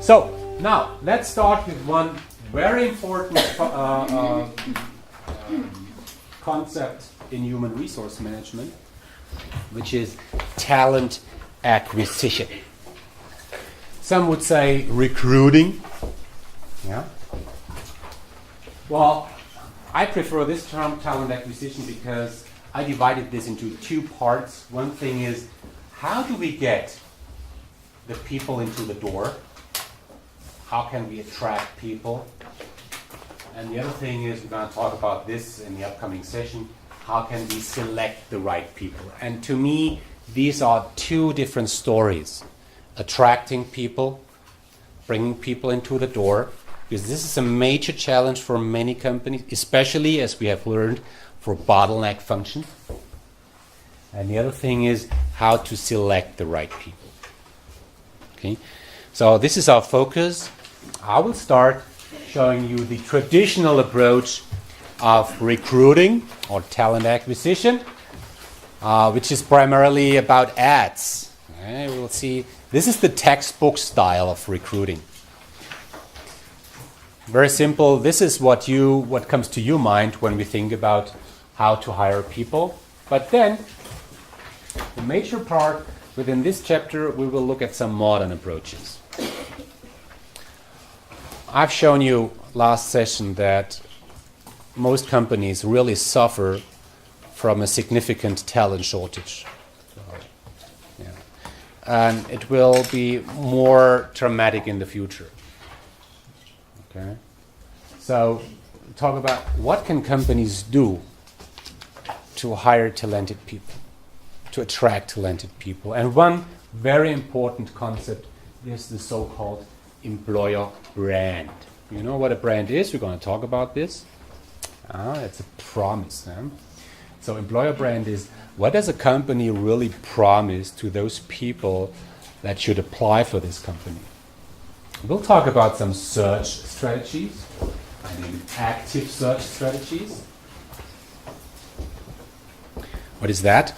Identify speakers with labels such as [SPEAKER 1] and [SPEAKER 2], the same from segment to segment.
[SPEAKER 1] So now let's start with one very important concept in human resource management, which is talent acquisition. Some would say recruiting. Yeah. Well, I prefer this term, talent acquisition, because I divided this into two parts. One thing is, how do we get the people into the door? How can we attract people? And the other thing is, we're going to talk about this in the upcoming session, how can we select the right people? And to me, these are two different stories. Attracting people, bringing people into the door, because this is a major challenge for many companies, especially, as we have learned, for bottleneck function. And the other thing is how to select the right people. Okay, so this is our focus. I will start showing you the traditional approach of recruiting or talent acquisition, which is primarily about ads. Okay, we'll see. This is the textbook style of recruiting. Very simple. This is what comes to your mind when we think about how to hire people. But then, the major part within this chapter, we will look at some modern approaches. I've shown you last session that most companies really suffer from a significant talent shortage. So, yeah. And it will be more dramatic in the future. Okay. So, talk about what can companies do to hire talented people, to attract talented people. And one very important concept is the so-called employer brand. You know what a brand is? We're going to talk about this. It's a promise. So employer brand is, what does a company really promise to those people that should apply for this company? We'll talk about some search strategies. I mean active search strategies. What is that?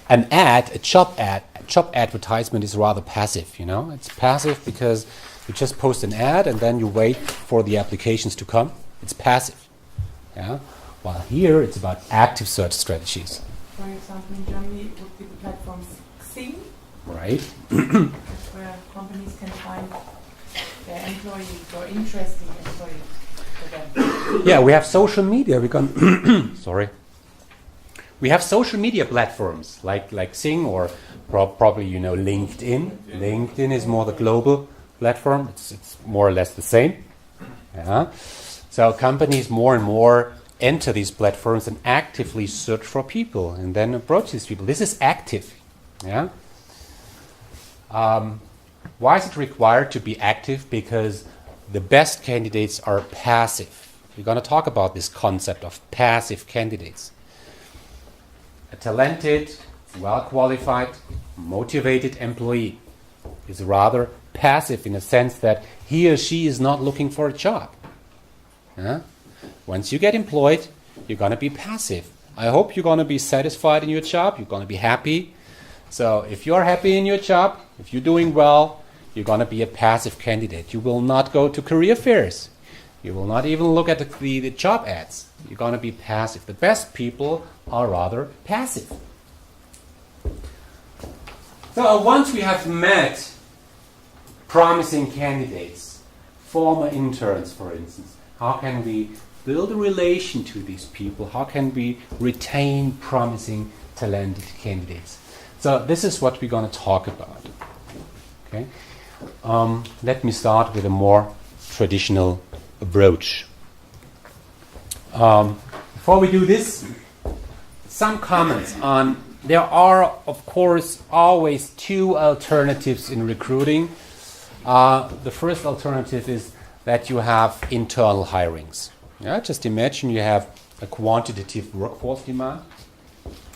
[SPEAKER 1] An ad, a job advertisement is rather passive, you know? It's passive because you just post an ad and then you wait for the applications to come. It's passive. Yeah? While here it's about active search strategies.
[SPEAKER 2] For example, in Germany would be the platform Xing.
[SPEAKER 1] Right.
[SPEAKER 2] That's where companies can find their employees or interesting employees for them.
[SPEAKER 1] Yeah, we have social media. Sorry. We have social media platforms like Xing or probably LinkedIn. LinkedIn is more the global platform. It's more or less the same. Yeah. So companies more and more enter these platforms and actively search for people and then approach these people. This is active. Yeah. Why is it required to be active? Because the best candidates are passive. We're going to talk about this concept of passive candidates. A talented, well-qualified, motivated employee is rather passive in the sense that he or she is not looking for a job. Yeah? Once you get employed, you're going to be passive. I hope you're going to be satisfied in your job. You're going to be happy. So if you're happy in your job, if you're doing well, you're going to be a passive candidate. You will not go to career fairs. You will not even look at the job ads. You're going to be passive. The best people are rather passive. So once we have met promising candidates, former interns, for instance, how can we build a relation to these people? How can we retain promising, talented candidates? So this is what we're going to talk about. Okay. Let me start with a more traditional approach. Before we do this, some comments on, there are of course always two alternatives in recruiting. The first alternative is that you have internal hirings. Yeah, just imagine you have a quantitative workforce demand.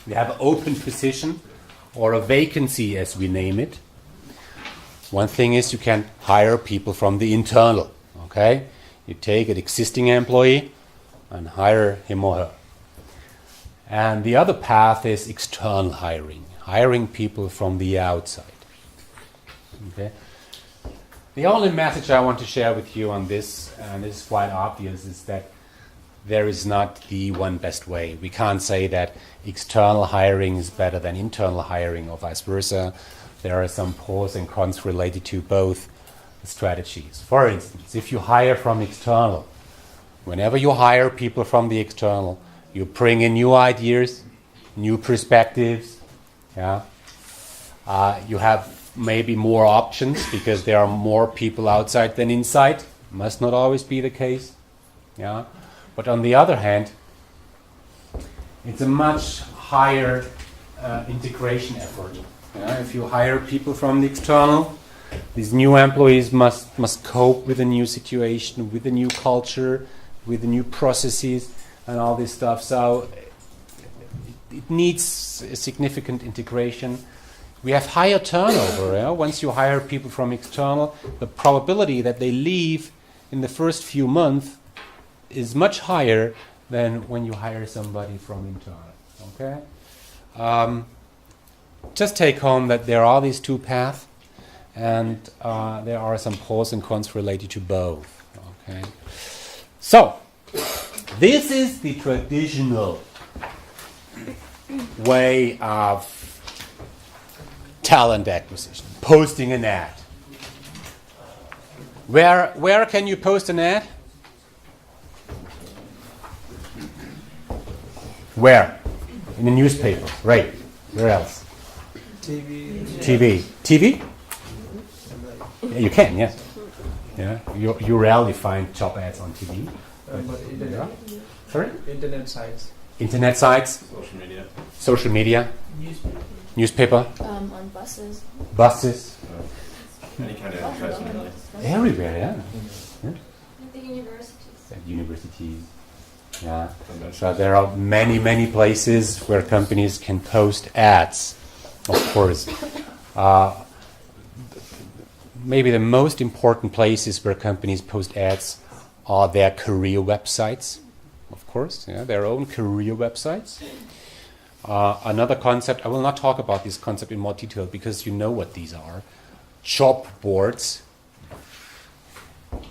[SPEAKER 1] You have an open position or a vacancy as we name it. One thing is you can hire people from the internal. Okay, you take an existing employee and hire him or her. And the other path is external hiring, hiring people from the outside. Okay. The only message I want to share with you on this, and it's quite obvious, is that there is not the one best way. We can't say that external hiring is better than internal hiring or vice versa. There are some pros and cons related to both strategies. For instance, if you hire from external, whenever you hire people from the external, you bring in new ideas, new perspectives. Yeah, you have maybe more options because there are more people outside than inside. Must not always be the case. Yeah, but on the other hand, it's a much higher integration effort. Yeah, if you hire people from the external, these new employees must cope with a new situation, with a new culture, with the new processes and all this stuff. So it needs a significant integration. We have higher turnover. Yeah? Once you hire people from external, the probability that they leave in the first few months is much higher than when you hire somebody from internal. Okay? Just take home that there are these two paths, and there are some pros and cons related to both. Okay? So, this is the traditional way of talent acquisition, posting an ad. Where can you post an ad? Where? In the newspaper, right. Where else? TV. TV? Yeah, you can, yeah. Yeah. You rarely find job ads on TV.
[SPEAKER 3] But internet.
[SPEAKER 1] Yeah. Sorry?
[SPEAKER 3] Internet sites.
[SPEAKER 1] Internet sites?
[SPEAKER 4] Social media.
[SPEAKER 1] Social media? Newspaper?
[SPEAKER 5] On buses.
[SPEAKER 1] Buses?
[SPEAKER 4] Any kind of advertisement, really.
[SPEAKER 1] Everywhere, yeah.
[SPEAKER 5] I think universities.
[SPEAKER 1] At universities. Yeah. So there are many, many places where companies can post ads, of course. Maybe the most important places where companies post ads are their career websites, of course, yeah, their own career websites. Another concept, I will not talk about this concept in more detail because you know what these are. Job boards.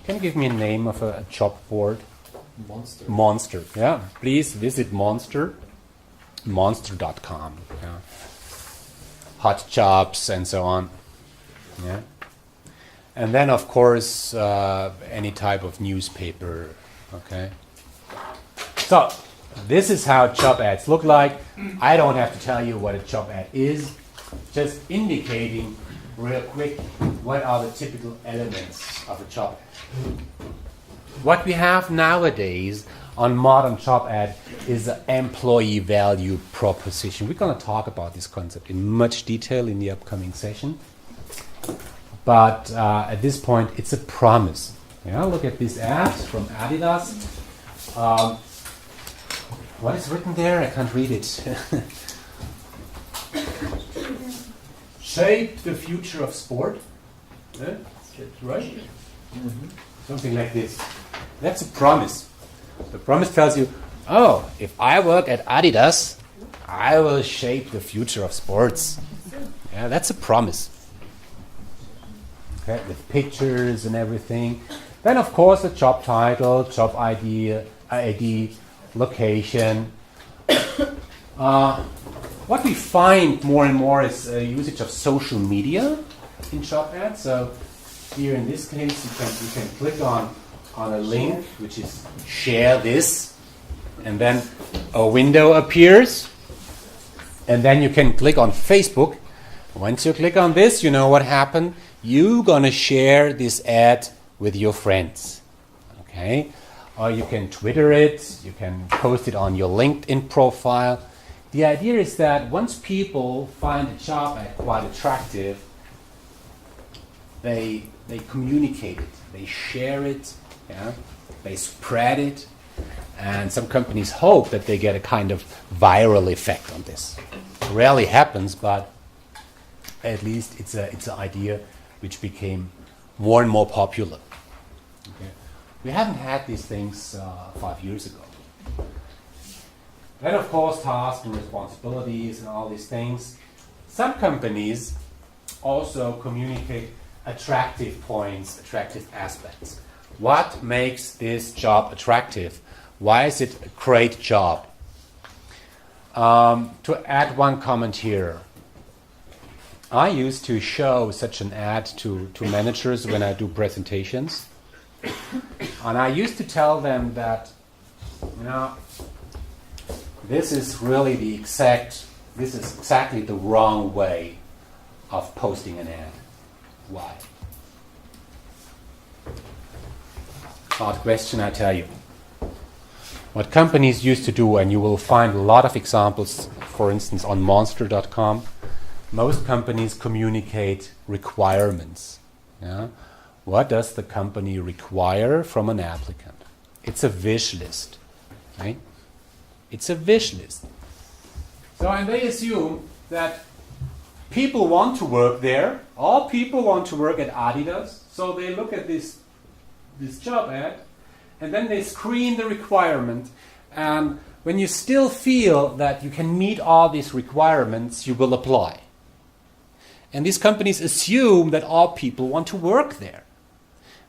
[SPEAKER 1] Can you give me a name of a job board?
[SPEAKER 3] Monster.
[SPEAKER 1] Monster, yeah. Please visit Monster. Monster.com. Yeah. Hot jobs and so on. Yeah. And then, of course, any type of newspaper. Okay. So, this is how job ads look like. I don't have to tell you what a job ad is. Just indicating real quick what are the typical elements of a job ad. What we have nowadays on modern job ad is an employee value proposition. We're going to talk about this concept in much detail in the upcoming session. But at this point, it's a promise. Yeah, look at this ad from Adidas. What is written there? I can't read it. Shape the future of sport. Yeah, right? Mm-hmm. Something like this. That's a promise. The promise tells you, oh, if I work at Adidas, I will shape the future of sports. Yeah, that's a promise. Okay, with pictures and everything. Then, of course, the job title, job ID, location. What we find more and more is usage of social media in job ads. So here in this case, you can click on a link, which is share this, and then a window appears, and then you can click on Facebook. Once you click on this, you know what happened. You're gonna share this ad with your friends, okay? Or you can Twitter it, you can post it on your LinkedIn profile. The idea is that once people find a job ad quite attractive, they communicate it, they share it, yeah? They spread it, and some companies hope that they get a kind of viral effect on this. It rarely happens, but at least it's an idea which became more and more popular. Okay. We haven't had these things 5 years ago. Then, of course, tasks and responsibilities and all these things. Some companies also communicate attractive points, attractive aspects. What makes this job attractive? Why is it a great job? To add one comment here, I used to show such an ad to managers when I do presentations. And I used to tell them that, this is exactly the wrong way of posting an ad. Why? Hard question, I tell you. What companies used to do, and you will find a lot of examples, for instance, on monster.com, most companies communicate requirements. Yeah? What does the company require from an applicant? It's a wish list, right? It's a wish list. So, and they assume that people want to work there. All people want to work at Adidas. So they look at this job ad, and then they screen the requirement. And when you still feel that you can meet all these requirements, you will apply. And these companies assume that all people want to work there.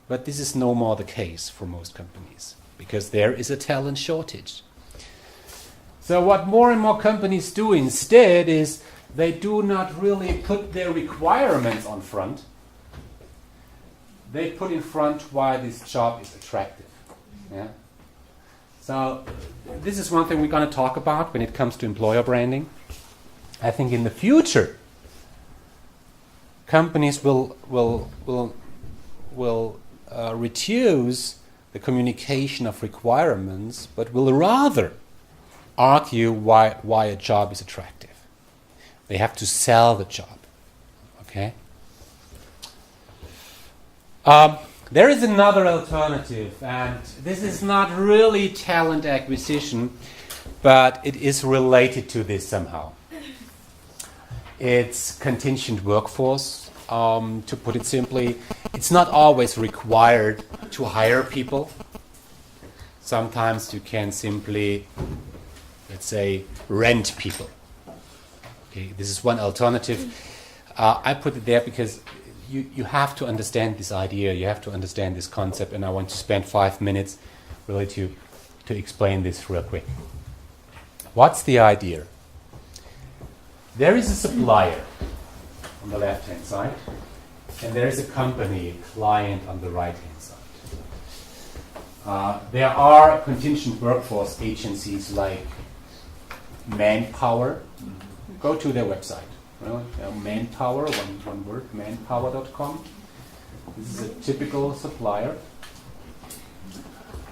[SPEAKER 1] But this is no more the case for most companies, because there is a talent shortage. So what more and more companies do instead is they do not really put their requirements on front. They put in front why this job is attractive. Yeah? So this is one thing we're going to talk about when it comes to employer branding. I think in the future, companies will reduce the communication of requirements, but will rather argue why a job is attractive. They have to sell the job. Okay? There is another alternative, and this is not really talent acquisition, but it is related to this somehow. It's contingent workforce. To put it simply, it's not always required to hire people. Sometimes you can simply, let's say, rent people. Okay, this is one alternative. I put it there because you have to understand this idea, you have to understand this concept, and I want to spend 5 minutes really to explain this real quick. What's the idea? There is a supplier on the left-hand side, and there is a company, client on the right-hand side. There are contingent workforce agencies like Manpower. Go to their website. Manpower, one word, manpower.com. This is a typical supplier.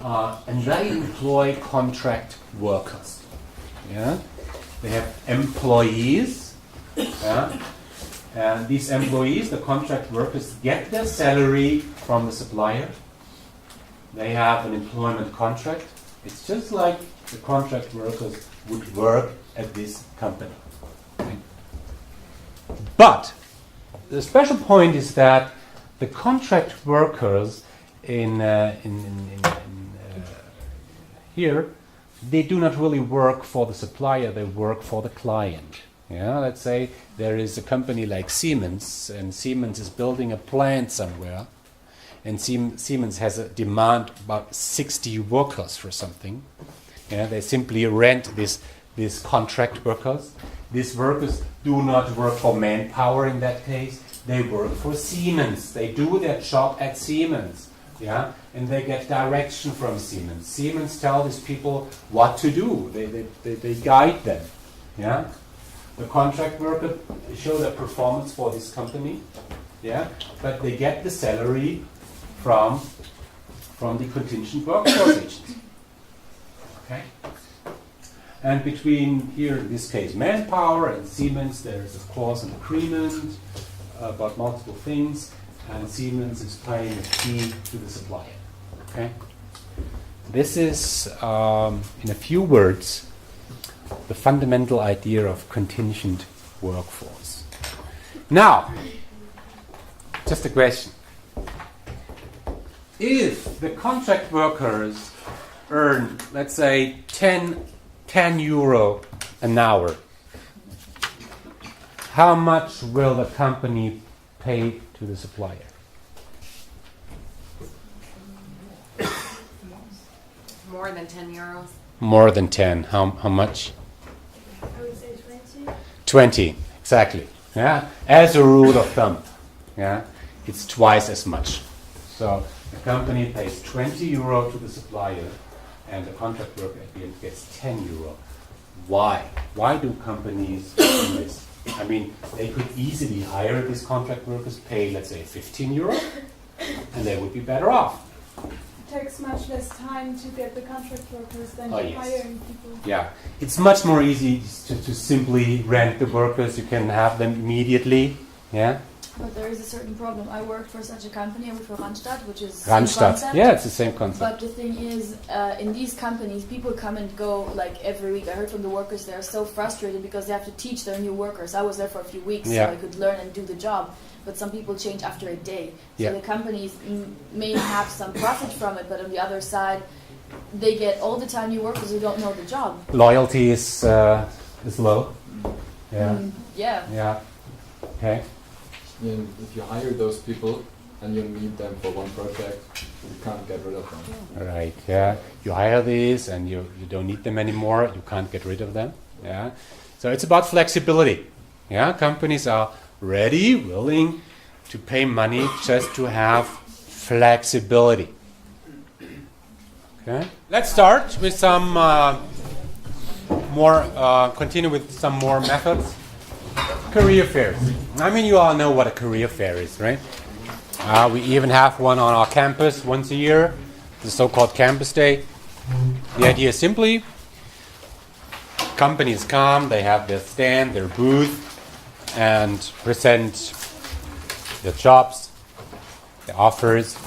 [SPEAKER 1] And they employ contract workers. Yeah? They have employees. Yeah? And these employees, the contract workers, get their salary from the supplier. They have an employment contract. It's just like the contract workers would work at this company. But the special point is that the contract workers here, they do not really work for the supplier, they work for the client. Yeah, let's say there is a company like Siemens, and Siemens is building a plant somewhere, and Siemens has a demand about 60 workers for something. Yeah, they simply rent these contract workers. These workers do not work for Manpower in that case. They work for Siemens. They do their job at Siemens. Yeah, and they get direction from Siemens. Siemens tell these people what to do. They guide them. Yeah, the contract worker show their performance for this company. Yeah, but they get the salary from the contingent workforce agency. Okay. And between here, in this case, Manpower and Siemens, there is, of course, an agreement about multiple things, and Siemens is paying a fee to the supplier. Okay? This is, in a few words, the fundamental idea of contingent workforce. Now, just a question. If the contract workers earn, let's say, 10 euro an hour, how much will the company pay to the supplier?
[SPEAKER 6] more than 10 euros.
[SPEAKER 1] More than 10. How much?
[SPEAKER 5] I would say 20.
[SPEAKER 1] 20, exactly. Yeah, as a rule of thumb. Yeah, it's twice as much. So the company pays 20 euro to the supplier, and the contract worker at the end gets 10 euro. Why? Why do companies do this? I mean, they could easily hire these contract workers, pay, let's say, 15 euro, and they would be better off.
[SPEAKER 7] It takes much less time to get the contract workers than
[SPEAKER 1] Oh, yes.
[SPEAKER 7] hiring people.
[SPEAKER 1] Yeah, it's much more easy to simply rent the workers. You can have them immediately. Yeah,
[SPEAKER 5] But there is a certain problem. I worked for such a company. I worked for Randstad, which is
[SPEAKER 1] Randstad.
[SPEAKER 5] concept.
[SPEAKER 1] Yeah, it's the same concept.
[SPEAKER 5] But the thing is, in these companies, people come and go like every week. I heard from the workers they are so frustrated because they have to teach their new workers. I was there for a few weeks,
[SPEAKER 1] Yeah.
[SPEAKER 5] so I could learn and do the job. But some people change after a day. So
[SPEAKER 1] Yeah.
[SPEAKER 5] the companies may have some profit from it, but on the other side, they get all the time new workers who don't know the job.
[SPEAKER 1] Loyalty is low. Yeah,
[SPEAKER 5] Yeah.
[SPEAKER 1] yeah. Okay.
[SPEAKER 3] And if you hire those people and you need them for one project, you can't get rid of them.
[SPEAKER 1] Right. Yeah. You hire these, and you don't need them anymore. You can't get rid of them. Yeah. So it's about flexibility. Yeah. Companies are ready, willing to pay money just to have flexibility. Okay. Let's start with some continue with some more methods. Career fairs. I mean, you all know what a career fair is, right? We even have one on our campus once a year, the so-called campus day. The idea is simply, companies come, they have their stand, their booth, and present their jobs, their offers.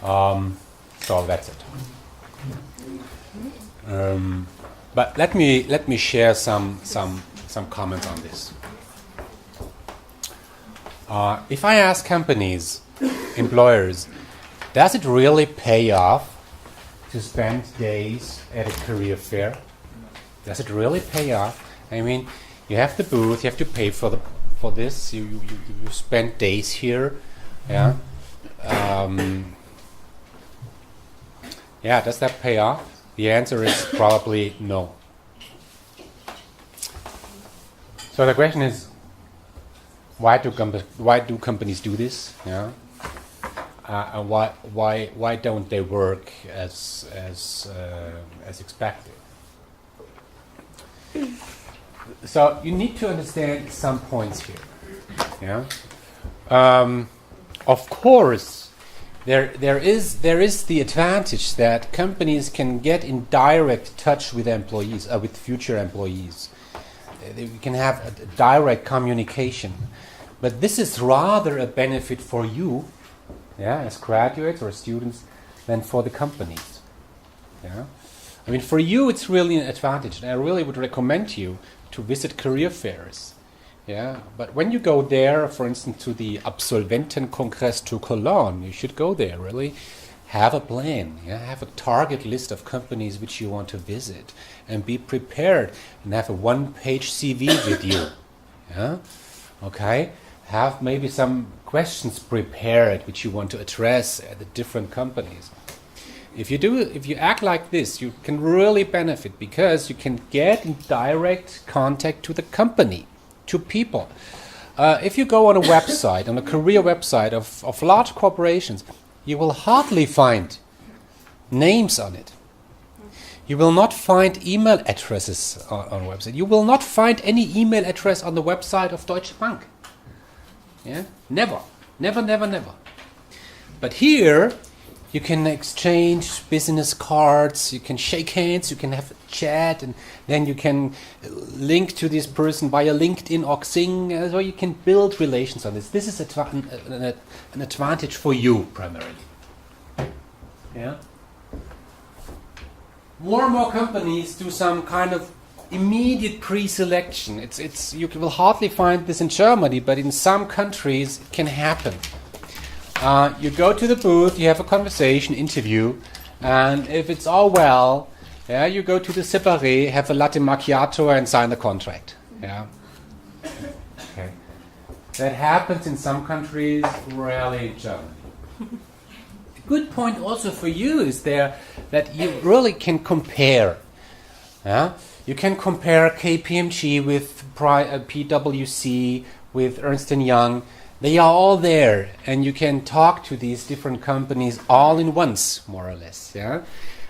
[SPEAKER 1] So that's it. But let me share some comments on this. If I ask companies, employers, does it really pay off to spend days at a career fair? Does it really pay off? I mean, you have the booth, you have to pay for this. You spend days here, yeah. Yeah, does that pay off? The answer is probably no. So the question is, why do companies do this? Yeah, and why don't they work as expected? So you need to understand some points here. Yeah, of course. There is the advantage that companies can get in direct touch with employees, with future employees. We can have a direct communication, but this is rather a benefit for you, yeah, as graduates or students, than for the companies. Yeah, I mean, for you it's really an advantage, and I really would recommend you to visit career fairs. Yeah, but when you go there, for instance, to the Absolventenkongress to Cologne, you should go there, really. Have a plan, yeah? Have a target list of companies which you want to visit, and be prepared, and have a one-page CV with you. Yeah? Okay? Have maybe some questions prepared which you want to address at the different companies. If you act like this, you can really benefit, because you can get in direct contact to the company, to people. If you go on a website, on a career website of large corporations, you will hardly find names on it. You will not find email addresses on a website. You will not find any email address on the website of Deutsche Bank. Yeah? Never. Never, never, never. But here, you can exchange business cards, you can shake hands, you can have a chat, and then you can link to this person via LinkedIn or Xing, so you can build relations on this. This is an advantage for you, primarily. Yeah. More and more companies do some kind of immediate pre-selection. You will hardly find this in Germany, but in some countries it can happen. You go to the booth, you have a conversation, interview, and if it's all well, yeah, you go to the séparé, have a latte macchiato, and sign the contract. Yeah. Okay. That happens in some countries, rarely in Germany. good point also for you is there that you really can compare. Yeah? You can compare KPMG with PwC, with Ernst & Young. They are all there, and you can talk to these different companies all in once, more or less. Yeah.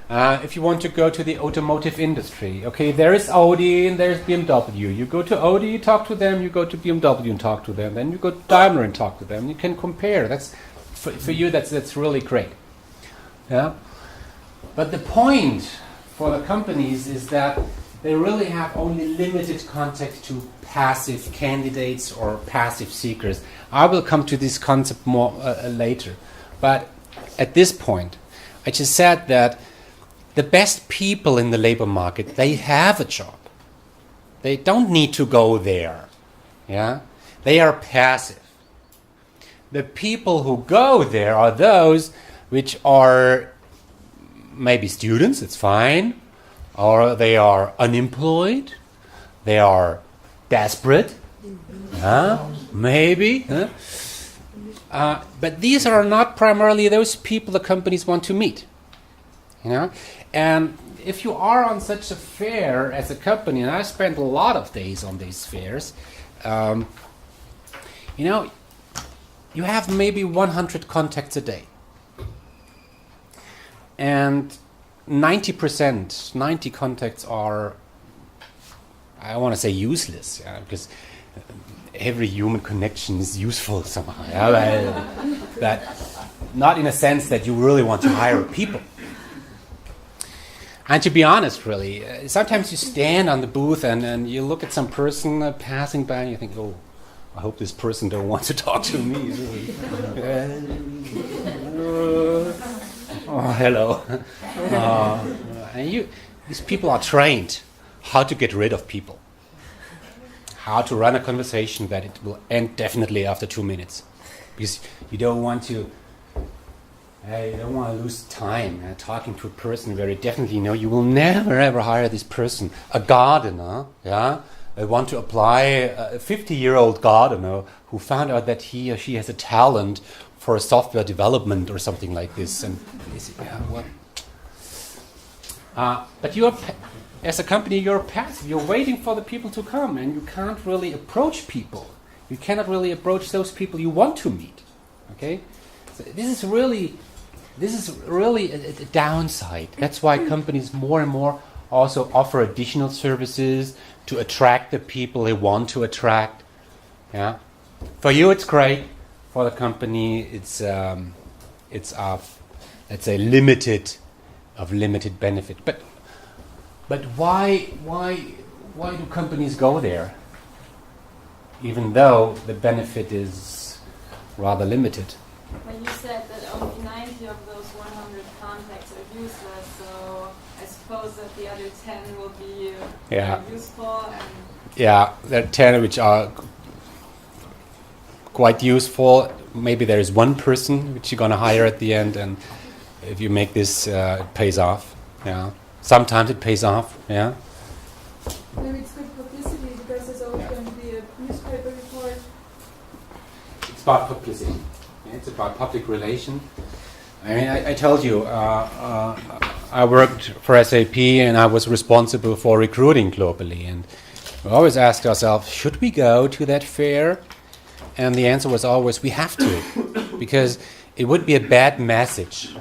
[SPEAKER 1] If you want to go to the automotive industry, okay, there is Audi and there's BMW. You go to Audi, you talk to them. You go to BMW and talk to them. Then you go to Daimler and talk to them. You can compare. That's for you. That's really great. Yeah. But the point for the companies is that they really have only limited contact to passive candidates or passive seekers. I will come to this concept more later. But at this point, I just said that the best people in the labor market, they have a job. They don't need to go there. Yeah? They are passive. The people who go there are those which are maybe students, it's fine, or they are unemployed, they are desperate, maybe. But these are not primarily those people the companies want to meet. You know? And if you are on such a fair as a company, and I spent a lot of days on these fairs, you have maybe 100 contacts a day. And 90 contacts are, I want to say, useless, because every human connection is useful somehow. But not in a sense that you really want to hire people. And to be honest, really, sometimes you stand on the booth and you look at some person passing by and you think, oh, I hope this person don't want to talk to me. Oh, hello. And these people are trained how to get rid of people, how to run a conversation that it will end definitely after 2 minutes, because you don't want to lose time talking to a person where you definitely know you will never ever hire this person. A gardener, I want to apply a 50-year-old gardener who found out that he or she has a talent for a software development or something like this. And but as a company, you're passive. You're waiting for the people to come, and you can't really approach people. You cannot really approach those people you want to meet. Okay, so this is really a downside. That's why companies more and more also offer additional services to attract the people they want to attract. Yeah, for you it's great. For the company, it's of, let's say, limited benefit. But why do companies go there, even though the benefit is rather limited?
[SPEAKER 5] Well, you said that only 90 of those 100 contacts are useless, so I suppose that the other 10 will be useful.
[SPEAKER 1] Yeah, there are 10 which are quite useful. Maybe there is one person which you're going to hire at the end, and if you make this, it pays off. Yeah, sometimes it pays off. Yeah.
[SPEAKER 7] Maybe it's good publicity because there's always going to be a newspaper report.
[SPEAKER 1] It's about publicity. It's about public relation. I mean, I told you, I worked for SAP and I was responsible for recruiting globally. And we always asked ourselves, should we go to that fair? And the answer was always, we have to. Because it would be a bad message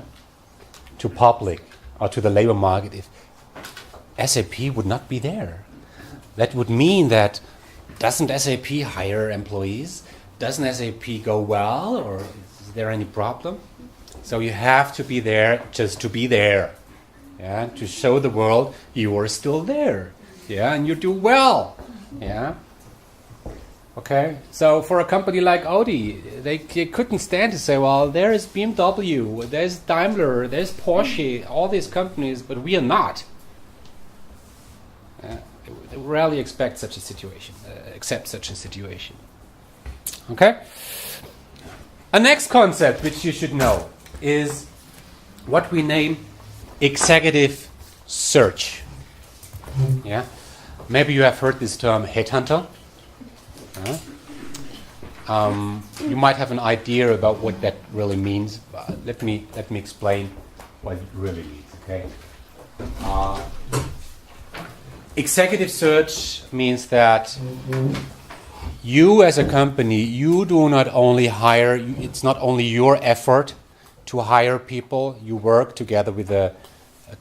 [SPEAKER 1] to public or to the labor market if SAP would not be there. That would mean that doesn't SAP hire employees? Doesn't SAP go well, or is there any problem? So you have to be there just to be there, to show the world you are still there, and you do well, Okay, so for a company like Audi, they couldn't stand to say, well, there is BMW, there's Daimler, there's Porsche, all these companies, but we are not. They rarely accept such a situation. Okay? A next concept which you should know is what we name executive search. Yeah? Maybe you have heard this term headhunter. You might have an idea about what that really means. Let me explain what it really means. Okay. Executive search means that you as a company, you do not only hire. It's not only your effort to hire people. You work together with a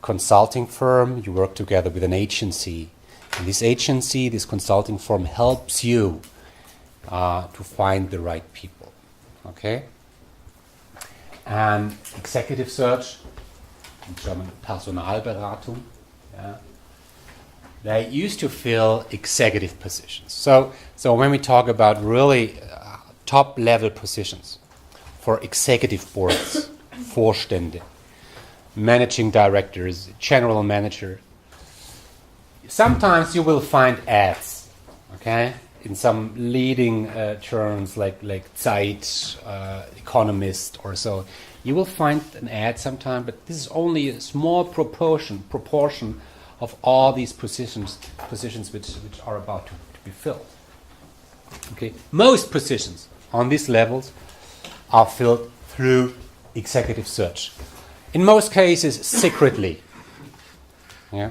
[SPEAKER 1] consulting firm. You work together with an agency. And this agency, this consulting firm, helps you to find the right people. Okay? And executive search, in German Personalberatung, yeah, they used to fill executive positions. So when we talk about really top level positions for executive boards, Vorstände, managing directors, general manager, sometimes you will find ads, okay, in some leading journals like Zeit, Economist, or so. You will find an ad sometime, but this is only a small proportion of all these positions which are about to be filled. Okay, most positions on these levels are filled through executive search. In most cases, secretly. Yeah.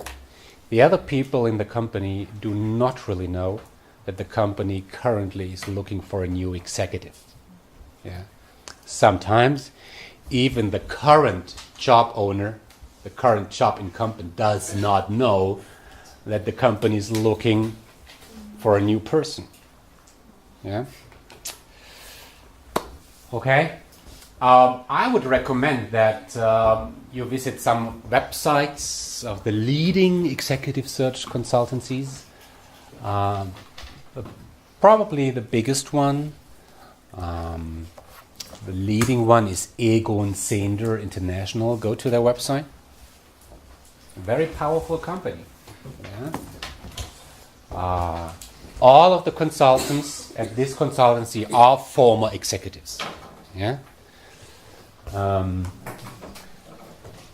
[SPEAKER 1] The other people in the company do not really know that the company currently is looking for a new executive. Yeah. Sometimes even the current job owner, the current job incumbent, does not know that the company is looking for a new person. Yeah. Okay. I would recommend that you visit some websites of the leading executive search consultancies. Probably the biggest one, the leading one is Egon Zehnder International. Go to their website. A very powerful company. Yeah. All of the consultants at this consultancy are former executives. Yeah.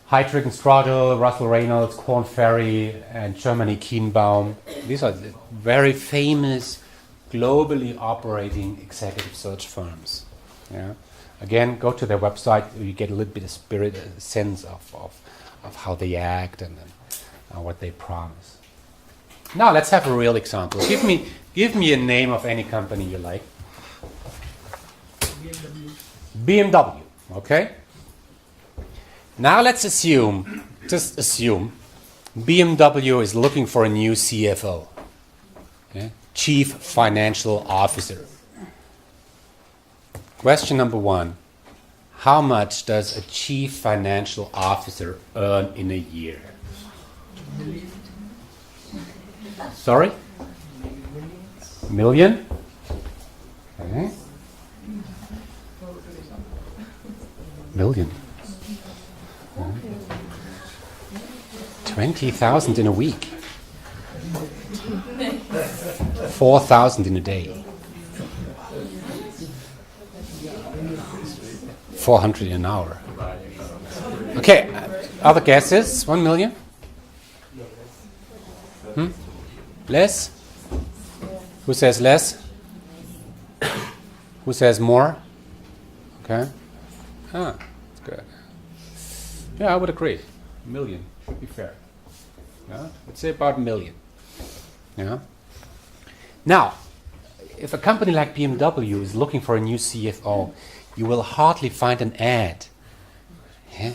[SPEAKER 1] Heidrick and Straddle, Russell Reynolds, Korn Ferry, and Germany Kienbaum. These are very famous, globally operating executive search firms. Yeah. Again, go to their website. You get a little bit of spirit, a sense of how they act and what they promise. Now let's have a real example. Give me a name of any company you like. BMW. Okay. Now let's just assume, BMW is looking for a new CFO, okay? Chief Financial Officer. Question number one, how much does a Chief Financial Officer earn in a year? Sorry? Million? Okay. Million. 20,000 in a week. 4,000 in a day. 400 in an hour. Okay, other guesses? 1 million? Less? Who says less? Who says more? Okay. That's good. Yeah, I would agree. 1 million should be fair. Yeah, let's say about 1 million. Yeah. Now, if a company like BMW is looking for a new CFO, you will hardly find an ad. Yeah,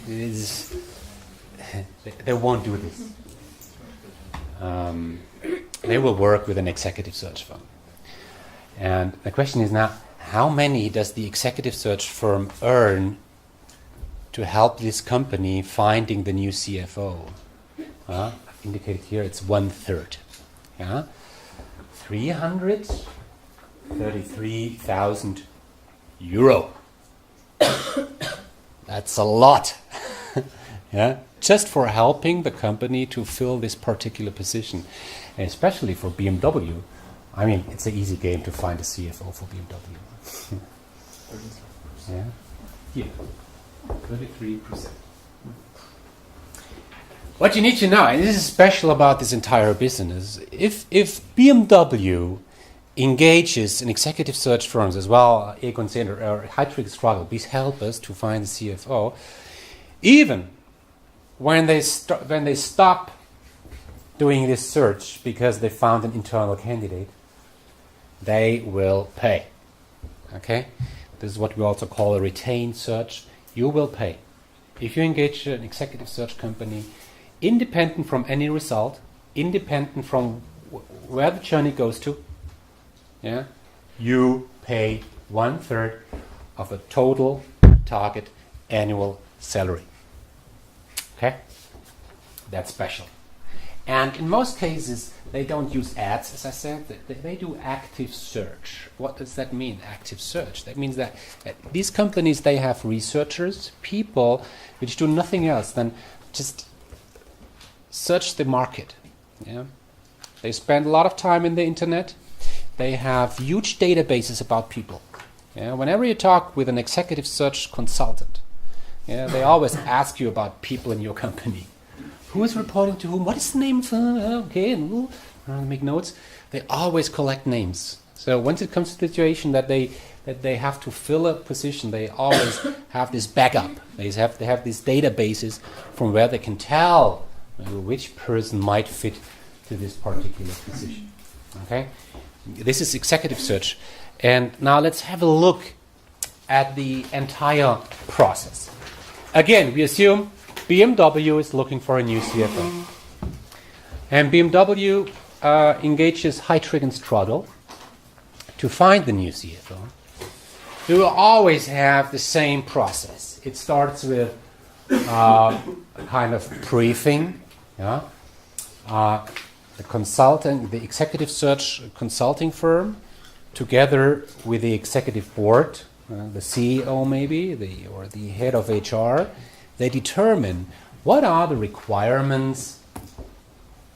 [SPEAKER 1] they won't do this. They will work with an executive search firm. And the question is now, how many does the executive search firm earn to help this company finding the new CFO? I've indicated here it's 1/3. Yeah? 333,000 euro. That's a lot. Yeah? Just for helping the company to fill this particular position. And especially for BMW, I mean, it's an easy game to find a CFO for BMW. Yeah? Yeah. 33%. What you need to know, and this is special about this entire business, if BMW engages in executive search firms as well, Egon Zehnder or Heidrick Struggle, please help us to find the CFO. Even when they stop doing this search because they found an internal candidate, they will pay. Okay? This is what we also call a retained search. You will pay. If you engage an executive search company, independent from any result, independent from where the journey goes to, yeah, you pay 1/3 of a total target annual salary. Okay? That's special. And in most cases, they don't use ads, as I said. They do active search. What does that mean, active search? That means that these companies, they have researchers, people which do nothing else than just search the market. Yeah? They spend a lot of time in the internet. They have huge databases about people. Yeah? Whenever you talk with an executive search consultant, yeah, they always ask you about people in your company. Who is reporting to whom? What is the name of okay, and make notes. They always collect names. So once it comes to the situation that they have to fill a position, they always have this backup. They have these databases from where they can tell which person might fit to this particular position. Okay, this is executive search, and now let's have a look at the entire process. Again, we assume BMW is looking for a new CFO. And BMW engages Heidrick & Struggle to find the new CFO. We will always have the same process. It starts with a kind of briefing. Yeah? The executive search consulting firm, together with the executive board, the CEO maybe, or the head of HR, they determine what are the requirements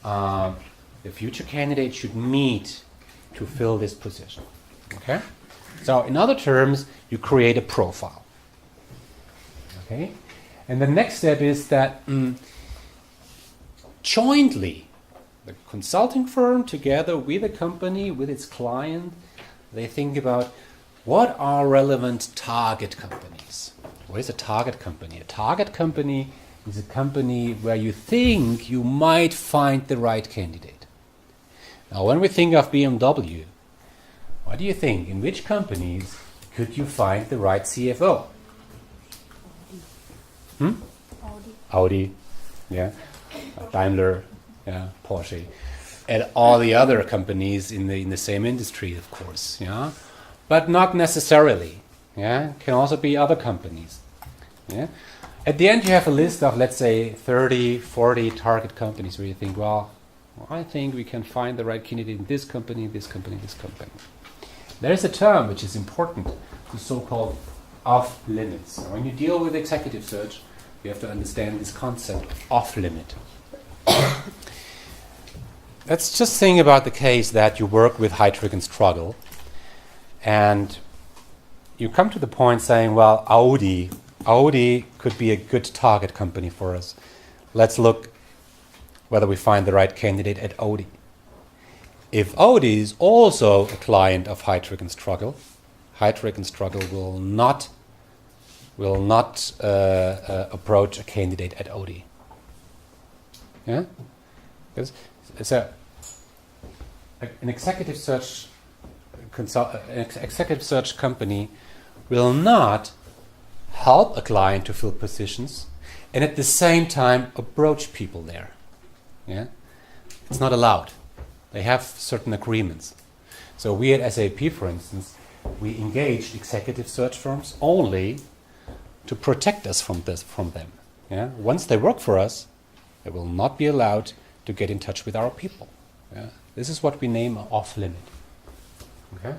[SPEAKER 1] the future candidate should meet to fill this position. Okay? So in other terms, you create a profile. Okay? And the next step is that jointly, the consulting firm together with the company, with its client, they think about what are relevant target companies. What is a target company? A target company is a company where you think you might find the right candidate. Now, when we think of BMW, what do you think? In which companies could you find the right CFO? Audi, yeah, Daimler, yeah, Porsche, and all the other companies in the same industry, of course, yeah, but not necessarily. Yeah, can also be other companies. Yeah, at the end you have a list of, let's say, 30, 40 target companies where you think, well, I think we can find the right candidate in this company, this company, this company. There is a term which is important, the so-called off-limits. When you deal with executive search, you have to understand this concept of off-limit. Let's just think about the case that you work with Heidrick & Struggle, and you come to the point saying, well, Audi could be a good target company for us. Let's look whether we find the right candidate at Audi. If Audi is also a client of Heidrick & Struggle, Heidrick & Struggle will not approach a candidate at Audi. Yeah? Because it's an executive search executive search company will not help a client to fill positions and at the same time approach people there. Yeah? It's not allowed. They have certain agreements. So we at SAP, for instance, we engaged executive search firms only to protect us from them. Yeah? Once they work for us, they will not be allowed to get in touch with our people. Yeah? This is what we name off-limit. Okay?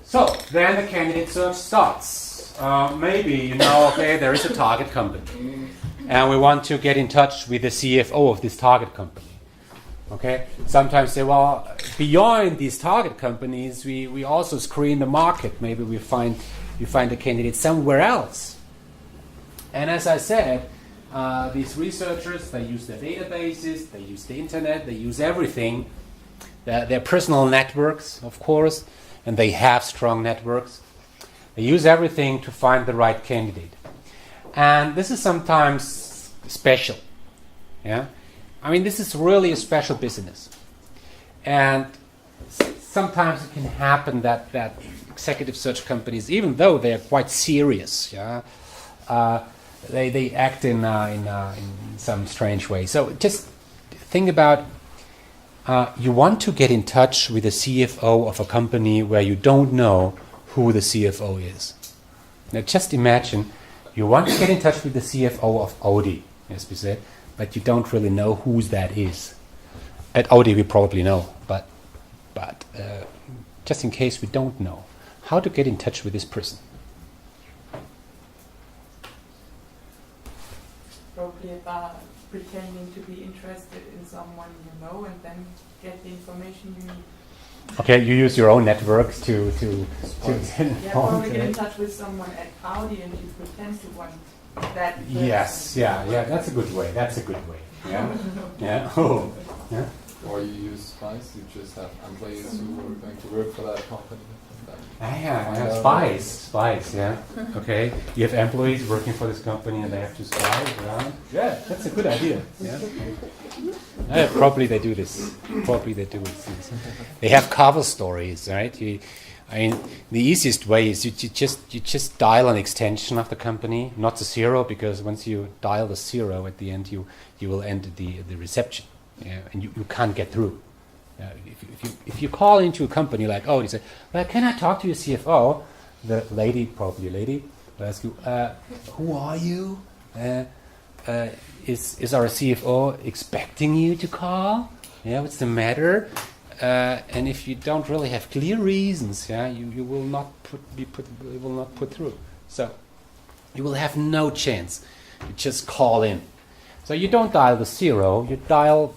[SPEAKER 1] So, then the candidate search starts. Maybe, okay, there is a target company. And we want to get in touch with the CFO of this target company. Okay? Sometimes say, well, beyond these target companies, we also screen the market. Maybe we find a candidate somewhere else. And as I said, these researchers, they use their databases, they use the internet, they use everything their personal networks, of course, and they have strong networks. They use everything to find the right candidate. And this is sometimes special. Yeah? I mean, this is really a special business. And sometimes it can happen that executive search companies, even though they are quite serious, they act in some strange way. So just think about, you want to get in touch with the CFO of a company where you don't know who the CFO is. Now just imagine, you want to get in touch with the CFO of Audi, as we said, but you don't really know who that is. At Audi we probably know, but just in case we don't know, how to get in touch with this person?
[SPEAKER 2] Probably about pretending to be interested in someone you know and then get the information you need.
[SPEAKER 1] Okay, you use your own networks to
[SPEAKER 2] Yeah, probably get in touch with someone at Audi and you pretend to want that person.
[SPEAKER 1] Yes, yeah, that's a good way. That's a good way. Yeah, yeah. Oh, yeah.
[SPEAKER 3] Or you use spies, you just have employees who are going to work for that company.
[SPEAKER 1] Yeah, spies, yeah. Okay, you have employees working for this company and they have to spy around. Yeah, that's a good idea. Yeah. Probably they do this. They have cover stories, right? I mean, the easiest way is you just dial an extension of the company, not the 0, because once you dial the 0 at the end, you will end the reception, and you can't get through. If you call into a company like, oh, you say, well, can I talk to your CFO? The lady, probably a lady, will ask you, who are you? Is our CFO expecting you to call? Yeah, what's the matter? And if you don't really have clear reasons, you will not put through. So you will have no chance. You just call in. So you don't dial the 0, you dial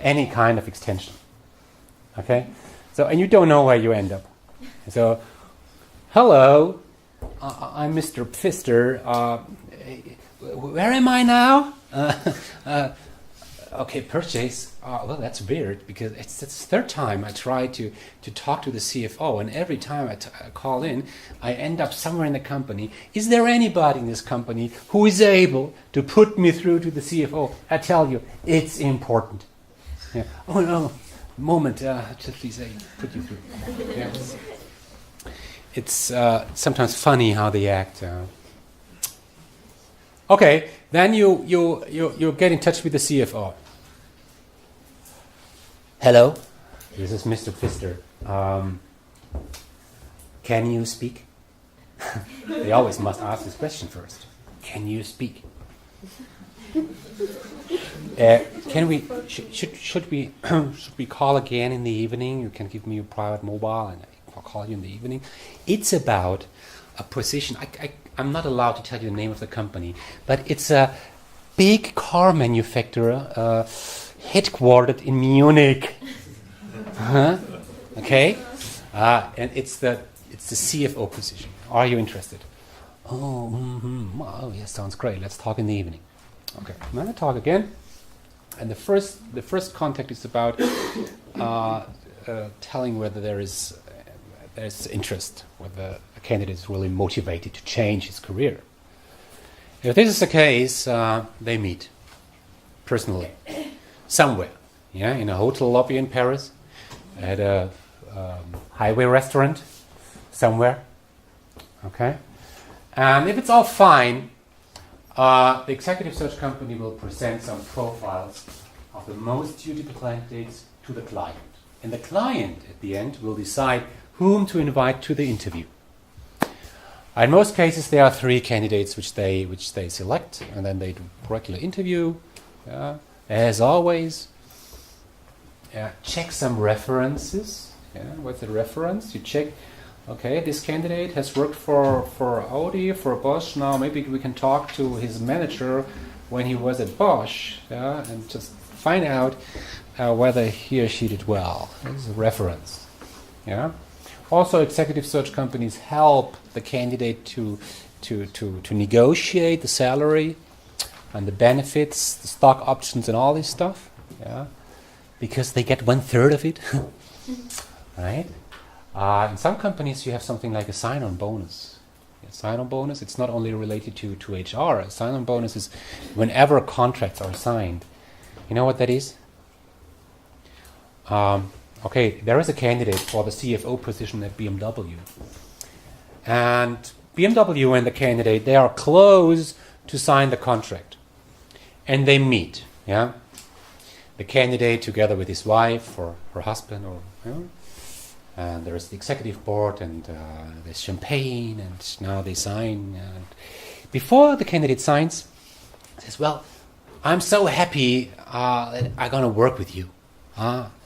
[SPEAKER 1] any kind of extension. Okay? So, and you don't know where you end up. So, hello, I'm Mr. Pfister. Where am I now? Okay, purchase. Well, that's weird because it's the 3rd time I try to talk to the CFO, and every time I call in, I end up somewhere in the company. Is there anybody in this company who is able to put me through to the CFO? I tell you, it's important. Yeah. Oh no, moment. Just please put you through. Yeah. It's sometimes funny how they act. Okay, then you get in touch with the CFO. Hello, this is Mr. Pfister. Can you speak? They always must ask this question first. Can you speak? Should we call again in the evening? You can give me your private mobile and I'll call you in the evening. It's about a position. I'm not allowed to tell you the name of the company, but it's a big car manufacturer headquartered in Munich. Okay, and it's the CFO position. Are you interested? Oh, yes, sounds great. Let's talk in the evening. Okay, now I talk again, and the first contact is about telling whether there's interest, whether a candidate is really motivated to change his career. If this is the case, they meet personally somewhere, in a hotel lobby in Paris, at a highway restaurant somewhere. Okay, and if it's all fine, the executive search company will present some profiles of the most suitable candidates to the client. And the client, at the end, will decide whom to invite to the interview. In most cases, there are 3 candidates which they select, and then they do regular interview. As always, check some references. What's the reference? You check. Okay, this candidate has worked for Audi, for Bosch. Now maybe we can talk to his manager when he was at Bosch, and just find out whether he or she did well. This is a reference. Also, executive search companies help the candidate to negotiate the salary and the benefits, the stock options, and all this stuff. because they get 1/3 of it, right? In some companies, you have something like a sign-on bonus. A sign-on bonus, it's not only related to HR. A sign-on bonus is whenever contracts are signed. You know what that is? Okay, there is a candidate for the CFO position at BMW. And BMW and the candidate, they are close to sign the contract. And they meet, yeah? The candidate together with his wife or her husband, or and there's the executive board, and there's champagne, and now they sign. And before the candidate signs, says, "Well, I'm so happy that I'm gonna work with you.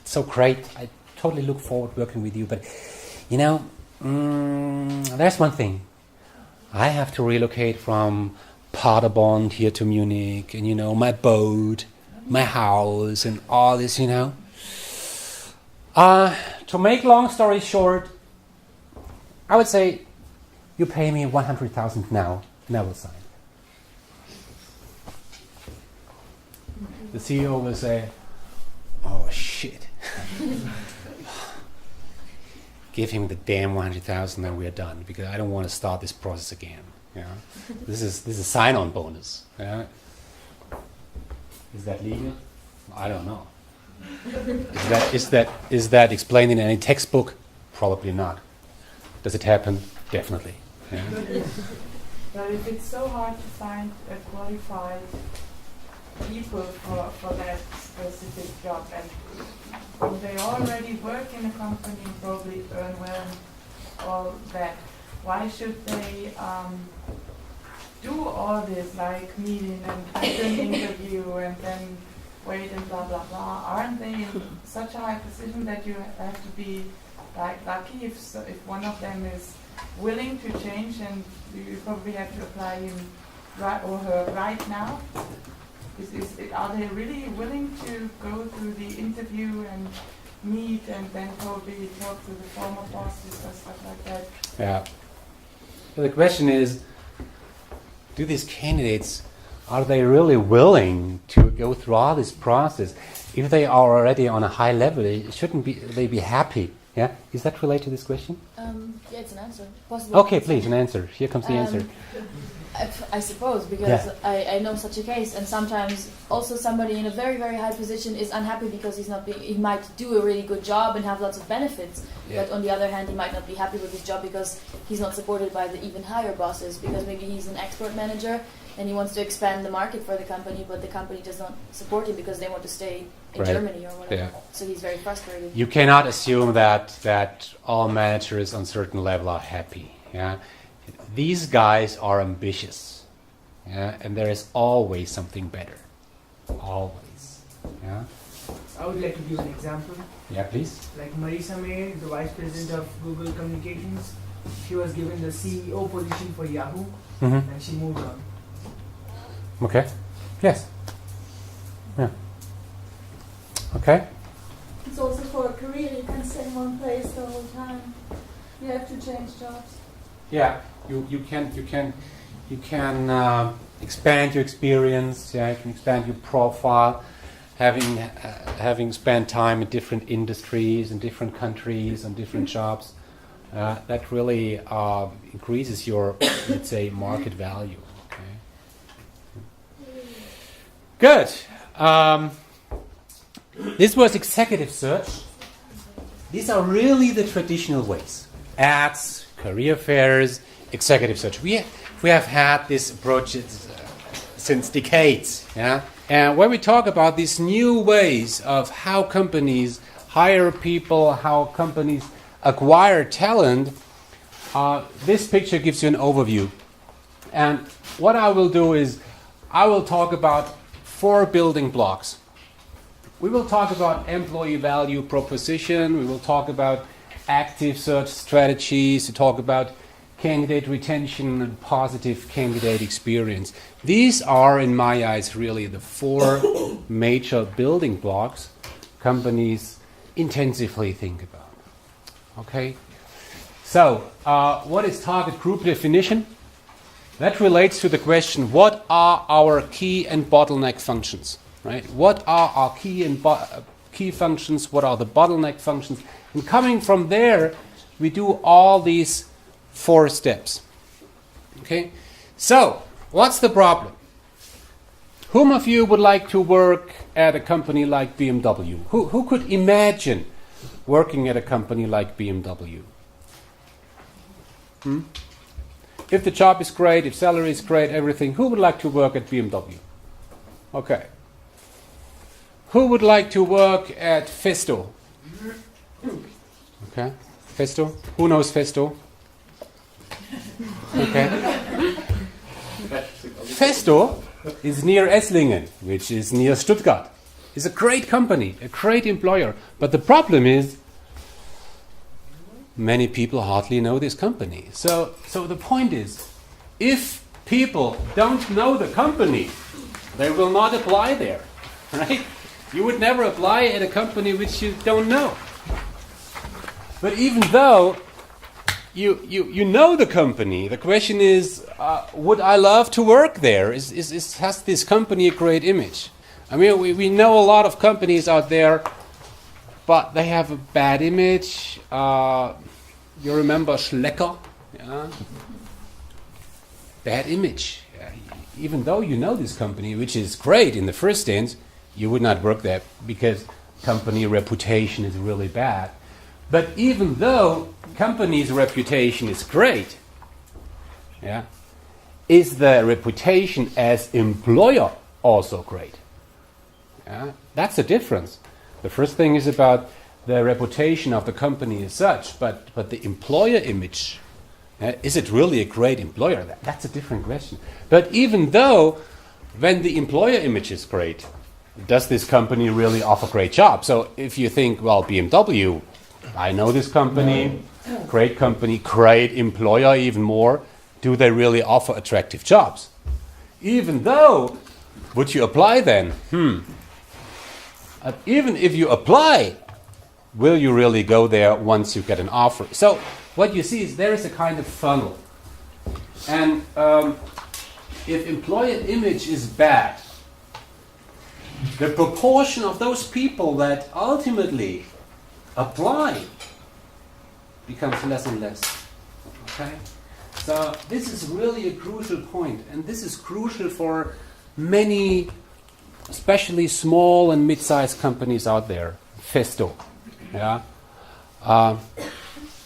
[SPEAKER 1] It's so great. I totally look forward to working with you. But you know, there's one thing. I have to relocate from Paderborn here to Munich, and you know, my boat, my house, and all this, you know. To make long story short, I would say you pay me 100,000 now, and I will sign." The CEO will say, "Oh shit." Give him the damn 100,000 and we're done, because I don't want to start this process again. Yeah, this is a sign-on bonus. Yeah, is that legal? I don't know. Is that explained in any textbook? Probably not. Does it happen? Definitely. Yeah.
[SPEAKER 2] But if it's so hard to find a qualified people for that specific job, and they already work in a company and probably earn well and all that, why should they do all this, like meeting and do an interview and then wait and blah blah blah? Aren't they in such a high position that you have to be like lucky if one of them is willing to change, and you probably have to apply him right or her right now? Are they really willing to go through the interview and meet and then probably talk to the former bosses or stuff like that?
[SPEAKER 1] Yeah. So the question is, do these candidates, are they really willing to go through all this process? If they are already on a high level, shouldn't they be happy? Yeah. Is that related to this question?
[SPEAKER 5] Yeah, it's an answer. Possible
[SPEAKER 1] Okay,
[SPEAKER 5] answer.
[SPEAKER 1] please, an answer. Here comes the answer.
[SPEAKER 5] I suppose, because I know such a case, and sometimes also somebody in a very, very high position is unhappy because he might do a really good job and have lots of benefits, but on the other hand he might not be happy with his job because he's not supported by the even higher bosses, because maybe he's an export manager and he wants to expand the market for the company, but the company does not support him because they want to stay in Germany or whatever. So he's very frustrated.
[SPEAKER 1] You cannot assume that all managers on certain level are happy. Yeah. These guys are ambitious, yeah, and there is always something better, always. Yeah.
[SPEAKER 6] I would like to give an example.
[SPEAKER 1] Yeah, please.
[SPEAKER 6] Like Marisa May, the vice president of Google Communications, she was given the CEO position for Yahoo, and she moved on.
[SPEAKER 1] Okay. Yes. Yeah. Okay.
[SPEAKER 7] It's also for a career. You can't stay in one place the whole time. You have to change jobs.
[SPEAKER 1] Yeah. You can expand your experience. Yeah, you can expand your profile. Having spent time in different industries, in different countries, on different jobs, that really increases your, let's say, market value. Okay. Good. This was executive search. These are really the traditional ways: ads, career fairs, executive search. We have had this approach since decades. Yeah. And when we talk about these new ways of how companies hire people, how companies acquire talent, this picture gives you an overview. And what I will do is I will talk about 4 building blocks. We will talk about employee value proposition. We will talk about active search strategies. We talk about candidate retention and positive candidate experience. These are, in my eyes, really the 4 major building blocks companies intensively think about. Okay? So, what is target group definition? That relates to the question, what are our key and bottleneck functions? Right? What are our key and key functions, what are the bottleneck functions. And coming from there, we do all these 4 steps. Okay? So, what's the problem? Whom of you would like to work at a company like BMW? Who could imagine working at a company like BMW? If the job is great, if salary is great, everything, who would like to work at BMW? Okay. Who would like to work at Festo? Okay. Festo? Who knows Festo? Okay. Festo is near Esslingen, which is near Stuttgart. It's a great company, a great employer. But the problem is, many people hardly know this company. So the point is, if people don't know the company, they will not apply there, right? You would never apply at a company which you don't know. But even though you know the company, the question is, would I love to work there? Has this company a great image? I mean, we know a lot of companies out there, but they have a bad image. You remember Schlecker? Yeah? Bad image. Even though you know this company, which is great in the first instance, you would not work there because company reputation is really bad. But even though company's reputation is great, yeah, is the reputation as employer also great? Yeah? That's the difference. The first thing is about the reputation of the company as such, but the employer image, is it really a great employer? That's a different question. But even though, when the employer image is great, does this company really offer great jobs? So if you think, well, BMW, I know this company, great employer even more, do they really offer attractive jobs? Even though, would you apply then? Even if you apply, will you really go there once you get an offer? So what you see is there is a kind of funnel. And if employer image is bad, the proportion of those people that ultimately apply becomes less and less. Okay? So this is really a crucial point, and this is crucial for many, especially small and mid-sized companies out there. Festo, yeah,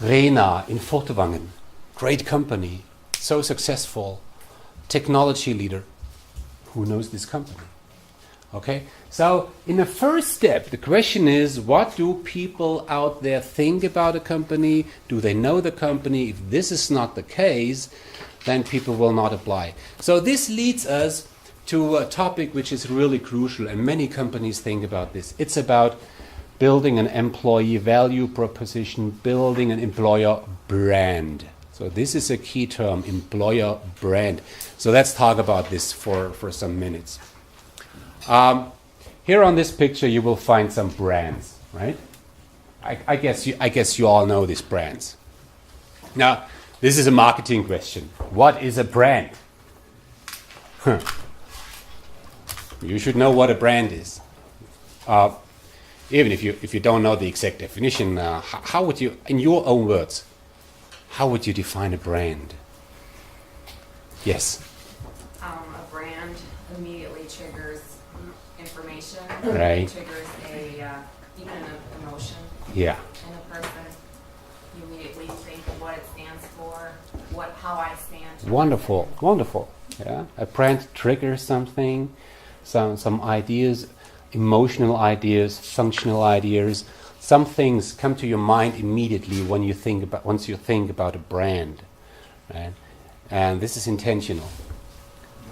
[SPEAKER 1] Rena in Furtwangen, great company, so successful, technology leader. Who knows this company? Okay, so in the first step, the question is, what do people out there think about a company? Do they know the company? If this is not the case, then people will not apply. So this leads us to a topic which is really crucial, and many companies think about this. It's about building an employee value proposition, building an employer brand. So this is a key term, employer brand. So let's talk about this for some minutes. Here on this picture you will find some brands, right? I guess you all know these brands. Now, this is a marketing question. What is a brand? You should know what a brand is. Even if you don't know the exact definition, how would you, in your own words, how would you define a brand? Yes.
[SPEAKER 8] A brand immediately triggers information.
[SPEAKER 1] Right.
[SPEAKER 8] Triggers even an emotion.
[SPEAKER 1] Yeah.
[SPEAKER 8] In a person. You immediately think of what it stands for, how I stand.
[SPEAKER 1] Wonderful, wonderful. Yeah. A brand triggers something, some ideas, emotional ideas, functional ideas. Some things come to your mind immediately once you think about a brand, right? And this is intentional.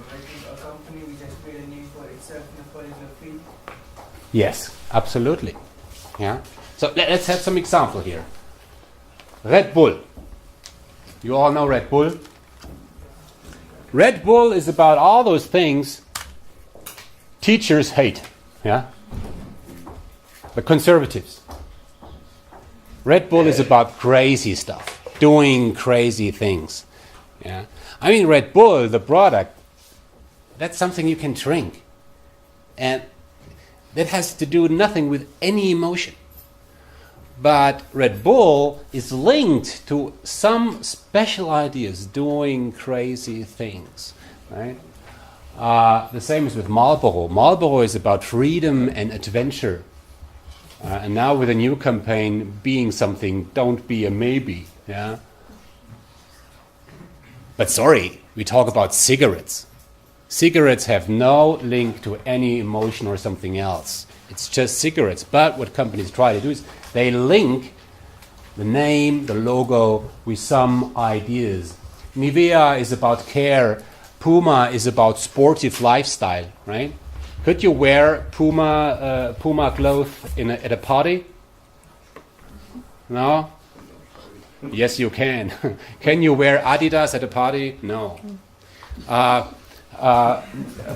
[SPEAKER 6] I think a company which has made a name for itself in a particular field.
[SPEAKER 1] Yes, absolutely. Yeah. So let's have some example here. Red Bull. You all know Red Bull. Red Bull is about all those things teachers hate. Yeah. The conservatives. Red Bull is about crazy stuff, doing crazy things. Yeah. I mean, Red Bull, the product, that's something you can drink. And That has to do nothing with any emotion. But Red Bull is linked to some special ideas, doing crazy things, right? The same is with Marlboro. Marlboro is about freedom and adventure. And now with a new campaign, being something, don't be a maybe. Yeah. But sorry, we talk about cigarettes. Cigarettes have no link to any emotion or something else. It's just cigarettes. But what companies try to do is they link the name, the logo with some ideas. Nivea is about care. Puma is about sportive lifestyle, right? Could you wear Puma clothes at a party? No? Yes, you can. Can you wear Adidas at a party? No.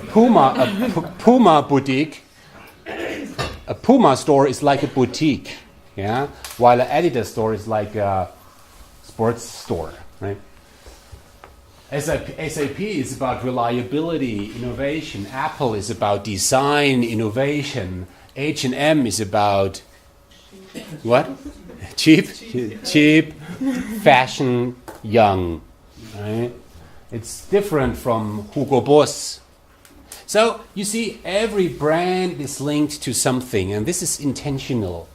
[SPEAKER 1] Puma boutique. A Puma store is like a boutique, yeah. While an Adidas store is like a sports store, right? SAP is about reliability, innovation. Apple is about design, innovation. H&M is about what? Cheap, fashion, young. Right? It's different from Hugo Boss. So you see, every brand is linked to something, and this is intentional.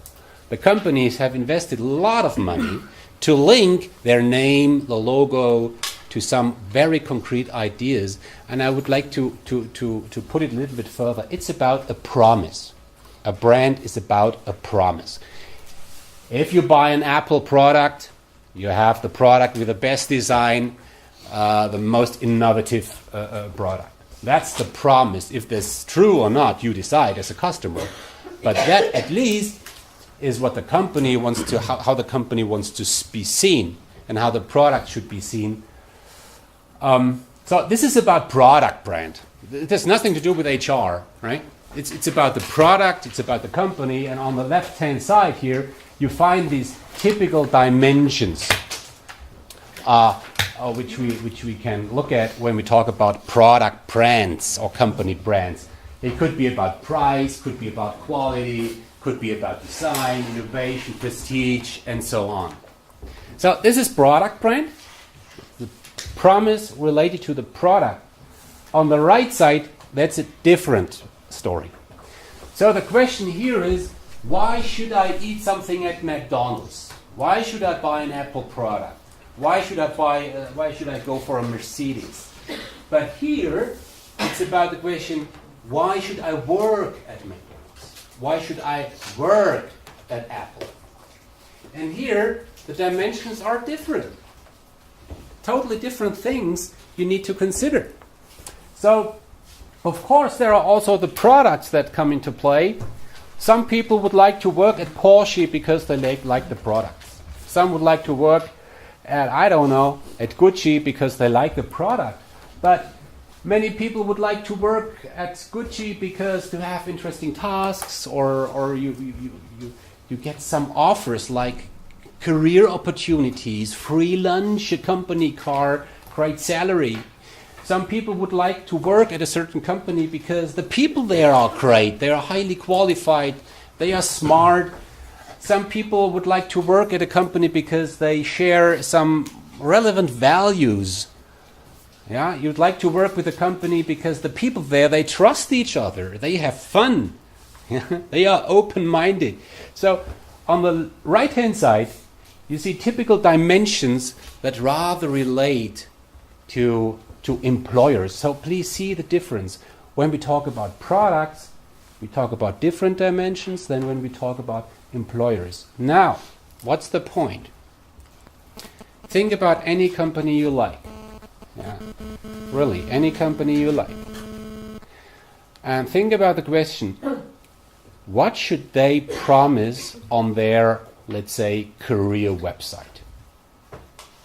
[SPEAKER 1] The companies have invested a lot of money to link their name, the logo, to some very concrete ideas. And I would like to put it a little bit further. It's about a promise. A brand is about a promise. If you buy an Apple product, you have the product with the best design, the most innovative product. That's the promise. If that's true or not, you decide as a customer. But that at least is what the company wants to, how the company wants to be seen and how the product should be seen. So this is about product brand. It has nothing to do with HR, right? It's about the product, it's about the company, and on the left-hand side here, you find these typical dimensions, which we can look at when we talk about product brands or company brands. It could be about price, could be about quality, could be about design, innovation, prestige, and so on. So this is product brand, the promise related to the product. On the right side, that's a different story. So the question here is, why should I eat something at McDonald's? Why should I buy an Apple product? Why should I go for a Mercedes? But here, it's about the question, why should I work at McDonald's? Why should I work at Apple? And here, the dimensions are different. Totally different things you need to consider. So, of course, there are also the products that come into play. Some people would like to work at Porsche because they like the products. Some would like to work at, I don't know, at Gucci because they like the product. But many people would like to work at Gucci because to have interesting tasks, or you get some offers like career opportunities, free lunch, a company car, great salary. Some people would like to work at a certain company because the people there are great, they are highly qualified, they are smart. Some people would like to work at a company because they share some relevant values. Yeah, you'd like to work with a company because the people there, they trust each other, they have fun, they are open-minded. So on the right-hand side, you see typical dimensions that rather relate to employers. So please see the difference. When we talk about products, we talk about different dimensions than when we talk about employers. Now, what's the point? Think about any company you like. Yeah. Really, any company you like. And think about the question, what should they promise on their, let's say, career website?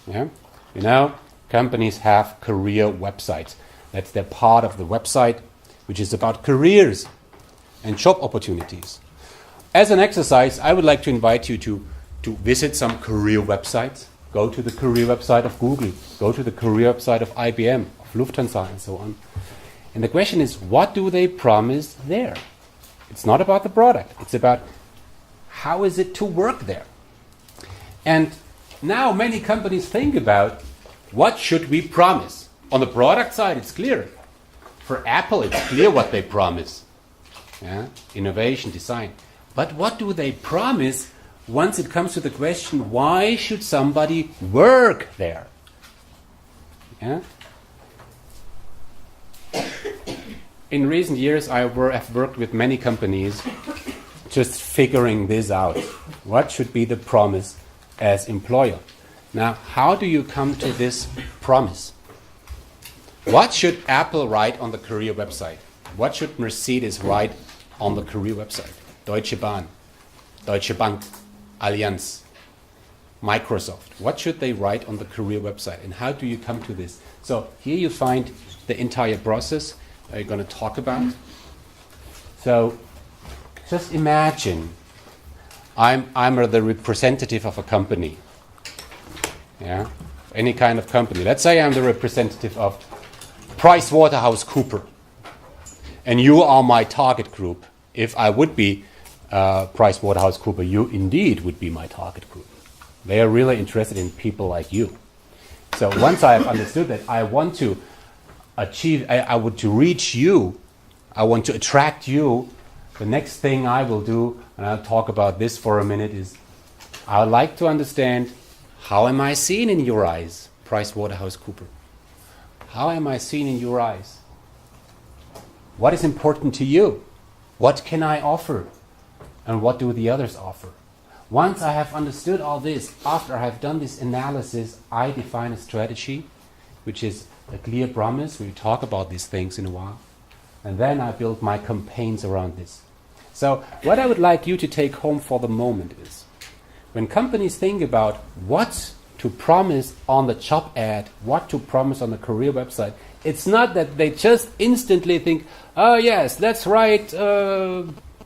[SPEAKER 1] Yeah? You know, companies have career websites. That's their part of the website, which is about careers and job opportunities. As an exercise, I would like to invite you to visit some career websites. Go to the career website of Google. Go to the career website of IBM, of Lufthansa, and so on. And the question is, what do they promise there? It's not about the product. It's about how is it to work there. And now many companies think about what should we promise. On the product side, it's clear. For Apple, it's clear what they promise. Yeah? Innovation, design. But what do they promise once it comes to the question, why should somebody work there? Yeah? In recent years, I have worked with many companies just figuring this out. What should be the promise as employer? Now, how do you come to this promise? What should Apple write on the career website? What should Mercedes write on the career website? Deutsche Bahn, Deutsche Bank, Allianz, Microsoft. What should they write on the career website? And how do you come to this? So here you find the entire process I'm going to talk about. So just imagine I'm the representative of a company. Yeah, any kind of company. Let's say I'm the representative of PricewaterhouseCoopers, and you are my target group. If I would be PricewaterhouseCoopers, you indeed would be my target group. They are really interested in people like you. So once I have understood that, I want to achieve, I want to reach you, I want to attract you, the next thing I will do, and I'll talk about this for a minute, is I would like to understand, how am I seen in your eyes, PricewaterhouseCoopers? How am I seen in your eyes? What is important to you? What can I offer? And what do the others offer? Once I have understood all this, after I have done this analysis, I define a strategy, which is a clear promise. We talk about these things in a while. And then I build my campaigns around this. So what I would like you to take home for the moment is, when companies think about what to promise on the job ad, what to promise on the career website, it's not that they just instantly think, oh yes, let's write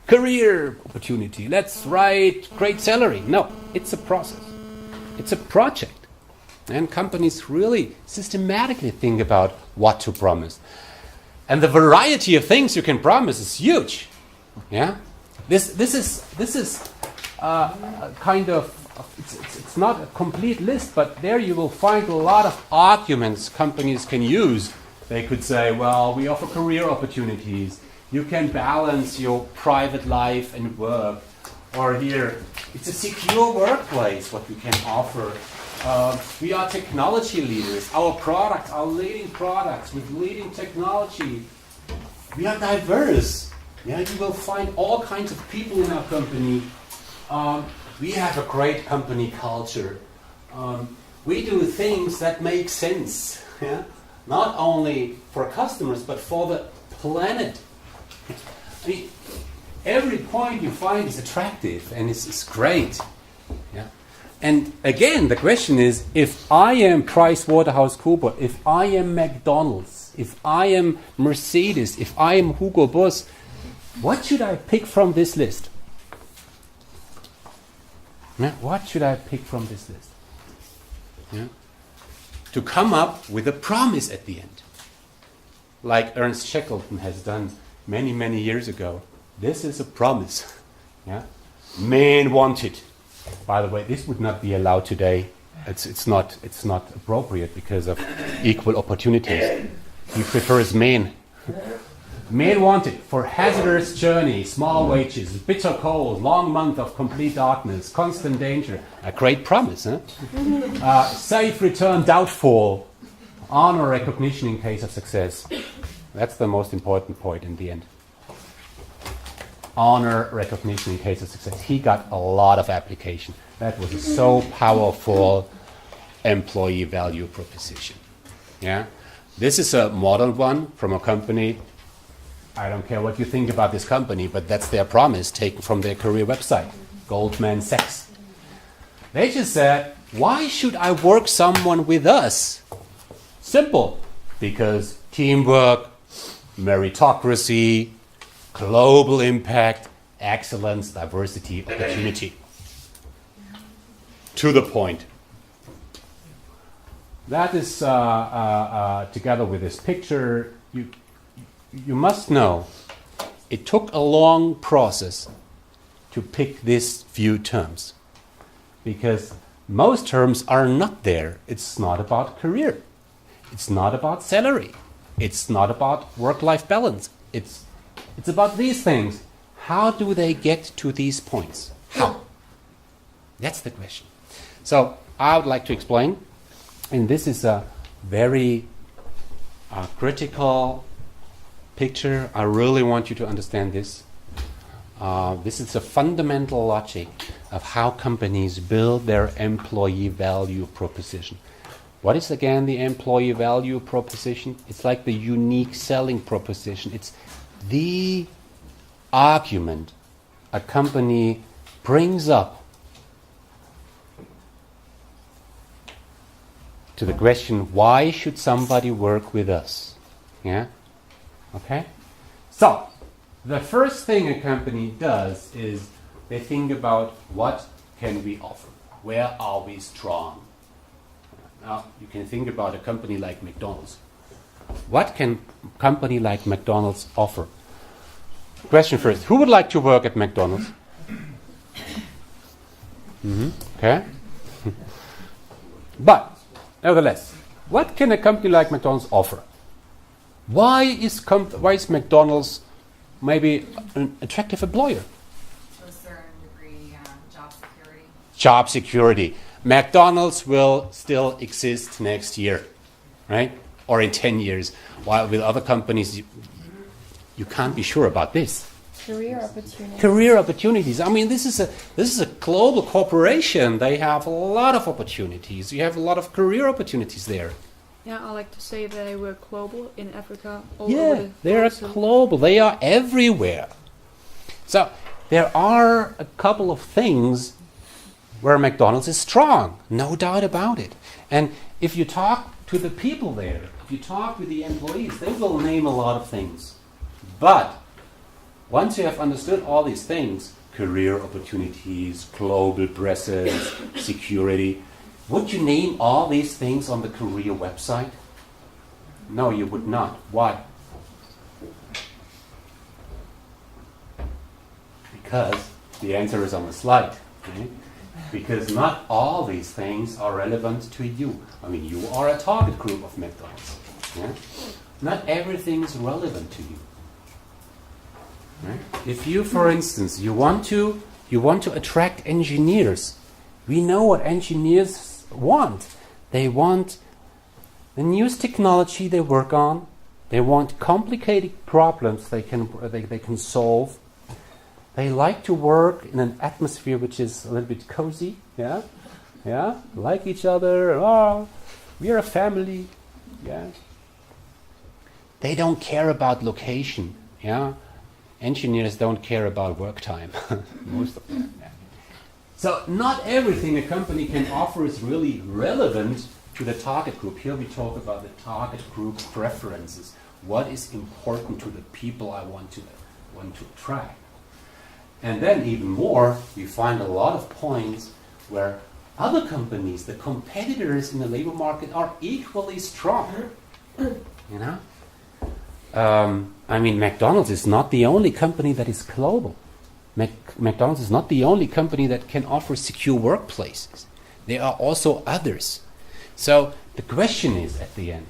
[SPEAKER 1] career opportunity, let's write great salary. No, it's a process. It's a project. And companies really systematically think about what to promise. And the variety of things you can promise is huge. Yeah, this is kind of, it's not a complete list, but there you will find a lot of arguments companies can use. They could say, well, we offer career opportunities. You can balance your private life and work. Or here, it's a secure workplace, what we can offer. We are technology leaders. Our products are leading products with leading technology. We are diverse. Yeah, you will find all kinds of people in our company. We have a great company culture. We do things that make sense. Yeah? Not only for customers, but for the planet. I mean, every point you find is attractive and it's great. Yeah? And again, the question is, if I am PricewaterhouseCoopers, if I am McDonald's, if I am Mercedes, if I am Hugo Boss, what should I pick from this list? Yeah? What should I pick from this list? Yeah? To come up with a promise at the end. Like Ernst Shackleton has done many, many years ago. This is a promise. Yeah? Man wanted. By the way, this would not be allowed today. It's not appropriate because of equal opportunities. He prefers men. Men wanted for hazardous journey, small wages, bitter cold, long month of complete darkness, constant danger. A great promise, huh? Safe return doubtful, honor recognition in case of success. That's the most important point in the end. Honor recognition in case of success. He got a lot of application. That was a so powerful employee value proposition. Yeah, this is a modern one from a company. I don't care what you think about this company, but that's their promise taken from their career website, Goldman Sachs. They just said, why should I work someone with us? Simple, because teamwork, meritocracy, global impact, excellence, diversity, opportunity. To the point. That is together with this picture. You must know, it took a long process to pick these few terms, because most terms are not there. It's not about career. It's not about salary. It's not about work-life balance. It's about these things. How do they get to these points? How? That's the question. So I would like to explain, and this is a very critical picture. I really want you to understand this. This is a fundamental logic of how companies build their employee value proposition. What is again the employee value proposition? It's like the unique selling proposition. It's the argument a company brings up to the question, why should somebody work with us? Yeah? Okay? So, the first thing a company does is they think about what can we offer? Where are we strong? Now, you can think about a company like McDonald's. What can a company like McDonald's offer? Question first, who would like to work at McDonald's? Okay. But, nevertheless, what can a company like McDonald's offer? Why is McDonald's maybe an attractive employer?
[SPEAKER 8] To a certain degree, job security.
[SPEAKER 1] Job security. McDonald's will still exist next year, right? Or in 10 years. While with other companies, you can't be sure about this.
[SPEAKER 5] Career opportunities.
[SPEAKER 1] Career opportunities. I mean, this is a global corporation. They have a lot of opportunities. You have a lot of career opportunities there.
[SPEAKER 9] Yeah, I like to say that they were global in Africa.
[SPEAKER 1] Yeah, they are global. They are everywhere. So there are a couple of things where McDonald's is strong, no doubt about it. And if you talk to the people there, if you talk with the employees, they will name a lot of things. But once you have understood all these things, career opportunities, global presence, security, would you name all these things on the career website? No, you would not. Why? Because the answer is on the slide. Right? Because not all these things are relevant to you. I mean, you are a target group of McDonald's. Yeah? Not everything is relevant to you. Right? If you, for instance, you want to attract engineers, we know what engineers want. They want the newest technology they work on. They want complicated problems they can solve. They like to work in an atmosphere which is a little bit cozy. Yeah, like each other. Oh, we are a family. Yeah. They don't care about location. Yeah, engineers don't care about work time. Most of them. Yeah. So not everything a company can offer is really relevant to the target group. Here we talk about the target group preferences. What is important to the people I want to attract? And then even more, we find a lot of points where other companies, the competitors in the labor market, are equally strong. You know? I mean, McDonald's is not the only company that is global. McDonald's is not the only company that can offer secure workplaces. There are also others. So the question is at the end,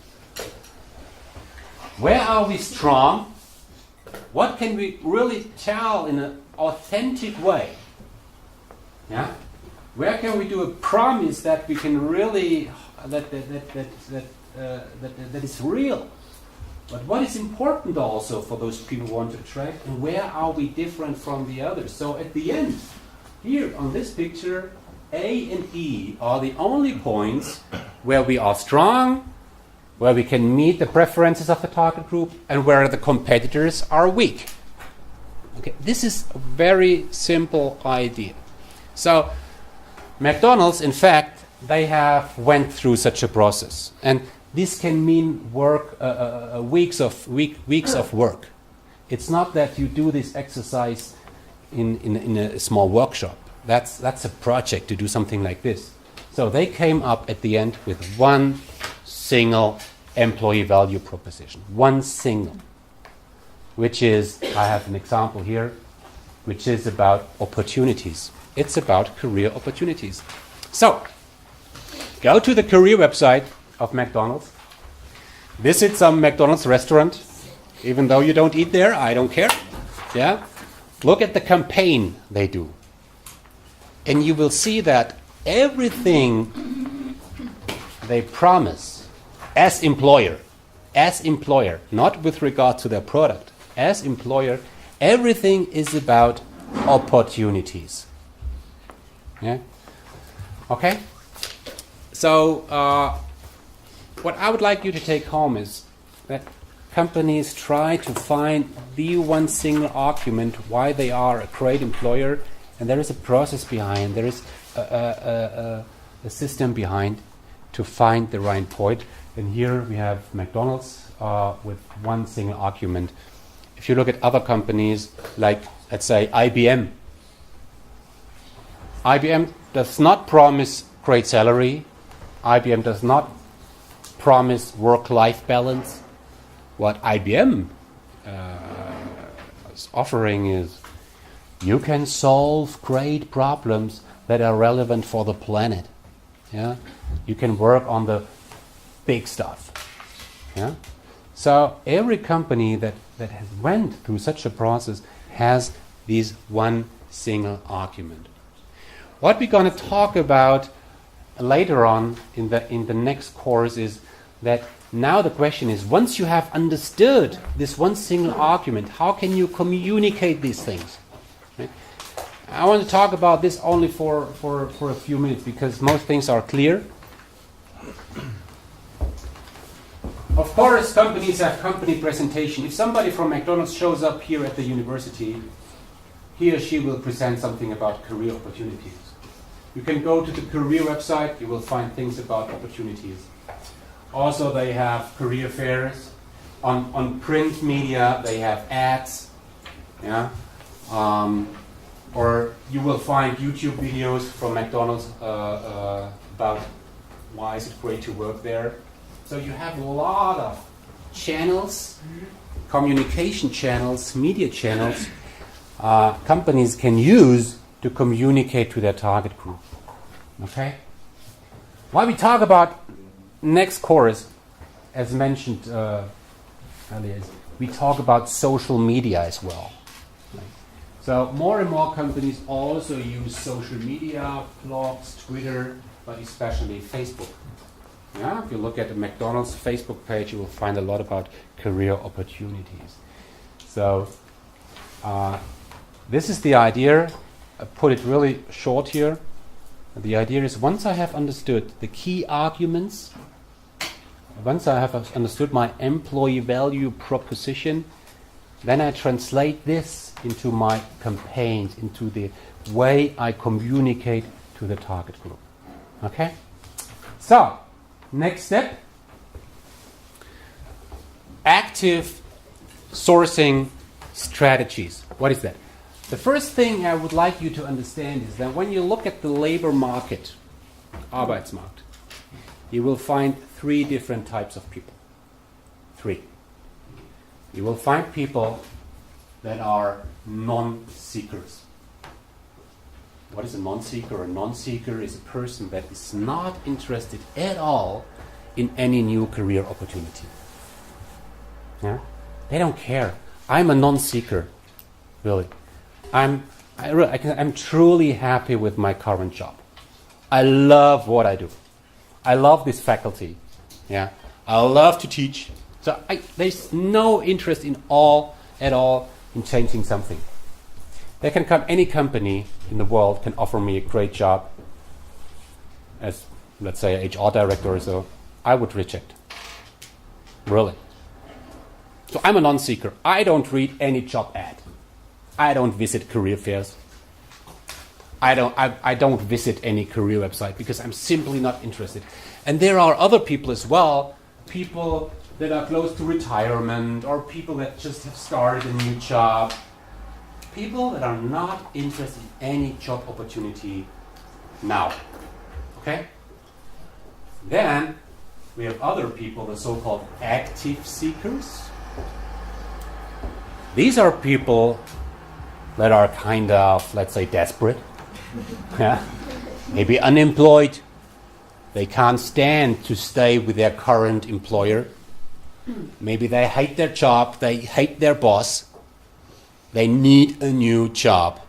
[SPEAKER 1] where are we strong? What can we really tell in an authentic way? Yeah? Where can we do a promise that we can really, that is real? But what is important also for those people who want to attract, and where are we different from the others? So at the end, here on this picture, A and E are the only points where we are strong, where we can meet the preferences of the target group, and where the competitors are weak. Okay, this is a very simple idea. So McDonald's, in fact, they have went through such a process, and this can mean work, weeks of work. It's not that you do this exercise in a small workshop. That's a project to do something like this. So they came up at the end with one single employee value proposition. One single. which is, I have an example here, which is about opportunities. It's about career opportunities. So, go to the career website of McDonald's. Visit some McDonald's restaurant. Even though you don't eat there, I don't care. Yeah? Look at the campaign they do. And you will see that everything they promise as employer, not with regard to their product, as employer, everything is about opportunities. Yeah? Okay? So, what I would like you to take home is that companies try to find the one single argument why they are a great employer, and there is a process behind, there is a system behind to find the right point. And here we have McDonald's with one single argument. If you look at other companies, like, let's say, IBM does not promise great salary. IBM does not promise work-life balance. What IBM is offering is you can solve great problems that are relevant for the planet. Yeah, you can work on the big stuff. Yeah, so every company that has went through such a process has this one single argument. What we're going to talk about later on in the next course is that now the question is, once you have understood this one single argument, how can you communicate these things? Right? I want to talk about this only for a few minutes because most things are clear. Of course, companies have company presentation. If somebody from McDonald's shows up here at the university, he or she will present something about career opportunities. You can go to the career website, you will find things about opportunities. Also, they have career fairs. On print media, they have ads. Yeah? Or you will find YouTube videos from McDonald's about why is it great to work there. So you have a lot of channels, communication channels, media channels companies can use to communicate to their target group. Okay? Why we talk about next course, as mentioned earlier, we talk about social media as well. Right? So more and more companies also use social media, blogs, Twitter, but especially Facebook. Yeah, if you look at the McDonald's Facebook page, you will find a lot about career opportunities. So this is the idea. I put it really short here. The idea is once I have understood the key arguments, once I have understood my employee value proposition, then I translate this into my campaigns, into the way I communicate to the target group. Okay? So, next step, active sourcing strategies. What is that? The first thing I would like you to understand is that when you look at the labor market, Arbeitsmarkt, you will find 3 different types of people. 3. You will find people that are non-seekers. What is a non-seeker? A non-seeker is a person that is not interested at all in any new career opportunity. Yeah? They don't care. I'm a non-seeker, really. I'm truly happy with my current job. I love what I do. I love this faculty. Yeah, I love to teach. So there's no interest at all in changing something. They can come. Any company in the world can offer me a great job as, let's say, an HR director or so. I would reject. Really. So I'm a non-seeker. I don't read any job ad. I don't visit career fairs. I don't visit any career website because I'm simply not interested. And there are other people as well, people that are close to retirement or people that just have started a new job, people that are not interested in any job opportunity now. Okay? Then we have other people, the so-called active seekers. These are people that are kind of, let's say, desperate. Yeah? Maybe unemployed. They can't stand to stay with their current employer. Maybe they hate their job, they hate their boss. They need a new job.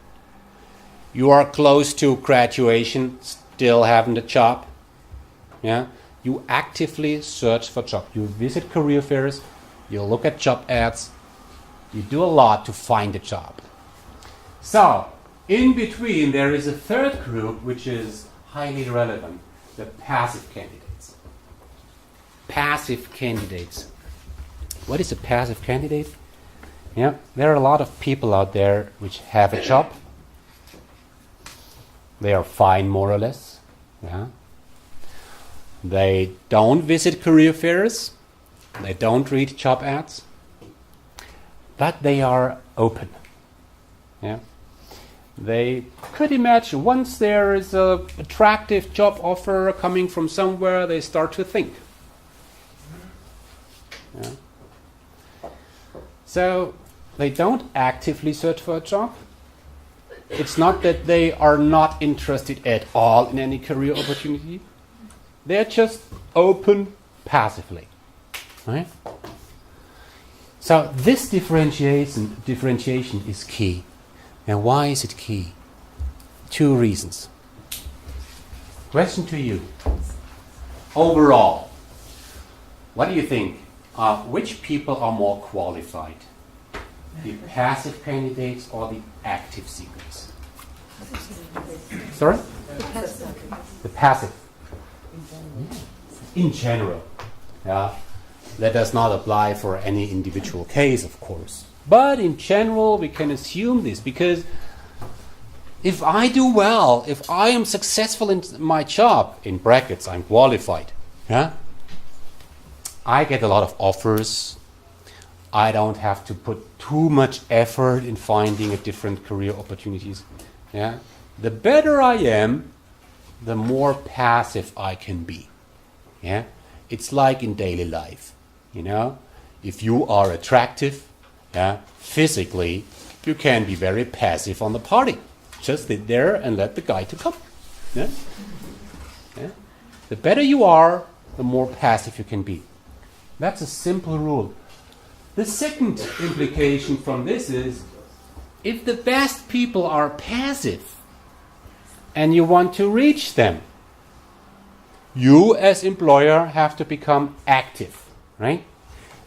[SPEAKER 1] You are close to graduation, still haven't a job. Yeah? You actively search for job. You visit career fairs, you look at job ads, you do a lot to find a job. So, in between there is a third group which is highly relevant, the passive candidates. Passive candidates. What is a passive candidate? Yeah, there are a lot of people out there which have a job. They are fine more or less. Yeah. They don't visit career fairs. They don't read job ads. But they are open. Yeah. They could imagine once there is an attractive job offer coming from somewhere, they start to think. Yeah. So they don't actively search for a job. It's not that they are not interested at all in any career opportunity. They're just open passively. Right? So this differentiation is key. And why is it key? 2 reasons. Question to you. Overall, what do you think? Which people are more qualified? The passive candidates or the active seekers? Sorry? The passive. In general. Yeah. That does not apply for any individual case, of course. But in general, we can assume this because if I do well, if I am successful in my job, in brackets, I'm qualified, yeah, I get a lot of offers. I don't have to put too much effort in finding a different career opportunities. Yeah, the better I am, the more passive I can be. Yeah, it's like in daily life. You know, if you are attractive, yeah, physically, you can be very passive on the party. Just sit there and let the guy to come. Yeah? Yeah? The better you are, the more passive you can be. That's a simple rule. The second implication from this is, if the best people are passive and you want to reach them, you as employer have to become active. Right?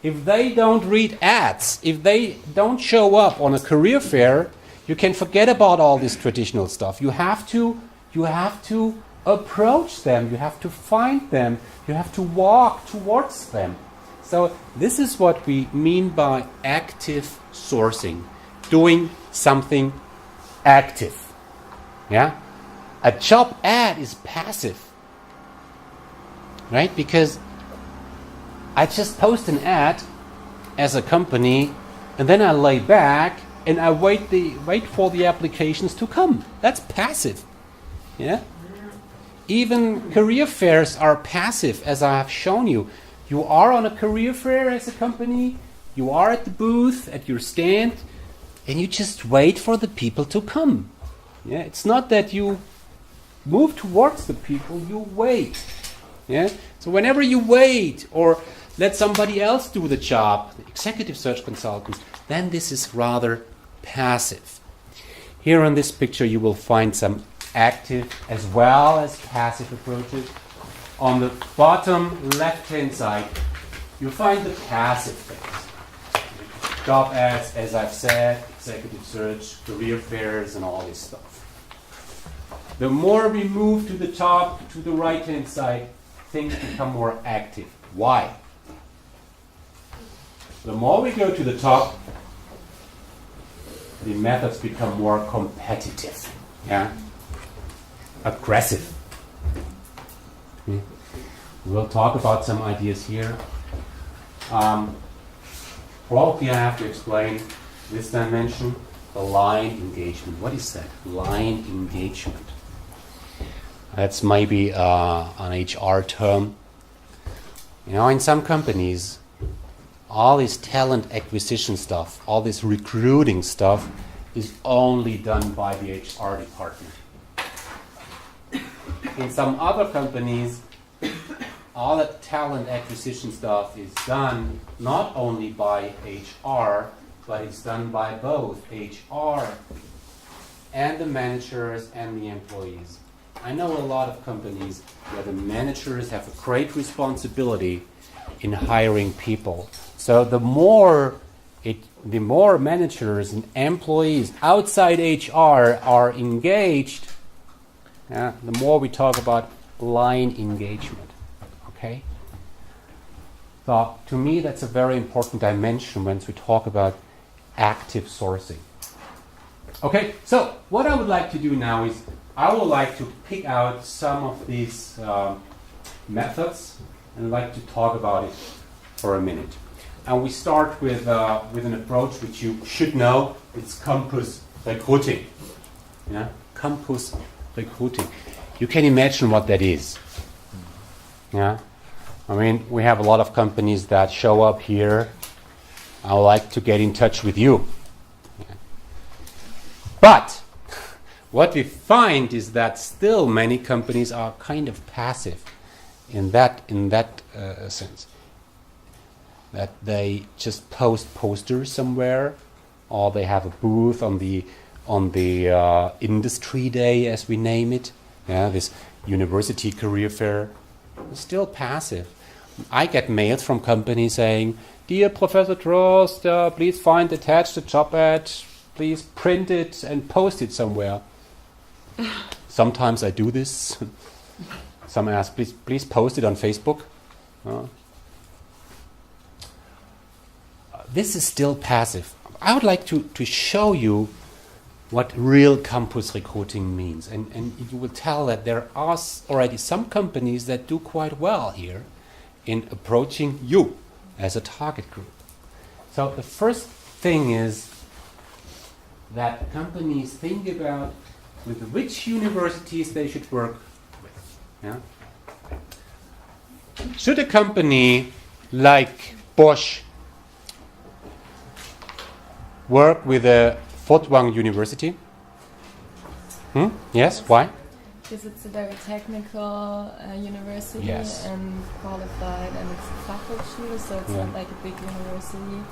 [SPEAKER 1] If they don't read ads, if they don't show up on a career fair, you can forget about all this traditional stuff. You have to approach them, you have to find them, you have to walk towards them. So this is what we mean by active sourcing, doing something active. Yeah? A job ad is passive. Right? Because I just post an ad as a company, and then I lay back and I wait for the applications to come. That's passive. Yeah? Even career fairs are passive, as I have shown you. You are on a career fair as a company, you are at the booth, at your stand, and you just wait for the people to come. Yeah? It's not that you move towards the people, you wait. Yeah? So whenever you wait or let somebody else do the job, the executive search consultants, then this is rather passive. Here on this picture you will find some active as well as passive approaches. On the bottom left-hand side, you find the passive things. Job ads, as I've said, executive search, career fairs, and all this stuff. The more we move to the top, to the right-hand side, things become more active. Why? The more we go to the top, the methods become more competitive, yeah, aggressive. We'll talk about some ideas here. Probably I have to explain this dimension, the line engagement. What is that? Line engagement. That's maybe an HR term. You know, in some companies, all this talent acquisition stuff, all this recruiting stuff is only done by the HR department. In some other companies, all that talent acquisition stuff is done not only by HR, but it's done by both HR and the managers and the employees. I know a lot of companies where the managers have a great responsibility in hiring people. So the more managers and employees outside HR are engaged, the more we talk about line engagement. Okay? So to me, that's a very important dimension when we talk about active sourcing. Okay, so what I would like to do now is I would like to pick out some of these methods and I'd like to talk about it for a minute. And we start with an approach which you should know. It's campus recruiting. Yeah, campus recruiting. You can imagine what that is. Yeah, I mean, we have a lot of companies that show up here. I would like to get in touch with you. Yeah. But what we find is that still many companies are kind of passive in that sense. That they just post posters somewhere, or they have a booth on the industry day, as we name it. Yeah, this university career fair. Still passive. I get mails from companies saying, "Dear Professor Trost, please find attached a job ad. Please print it and post it somewhere." Sometimes I do this. Some ask, please post it on Facebook. This is still passive. I would like to show you what real campus recruiting means. And you will tell that there are already some companies that do quite well here in approaching you as a target group. So the first thing is that companies think about with which universities they should work with. Yeah? Should a company like Bosch work with a Furtwang University? Yes, why?
[SPEAKER 10] Because it's a very technical university,
[SPEAKER 1] Yes.
[SPEAKER 10] and qualified, and it's a Fachhochschule, so it's not like a big university.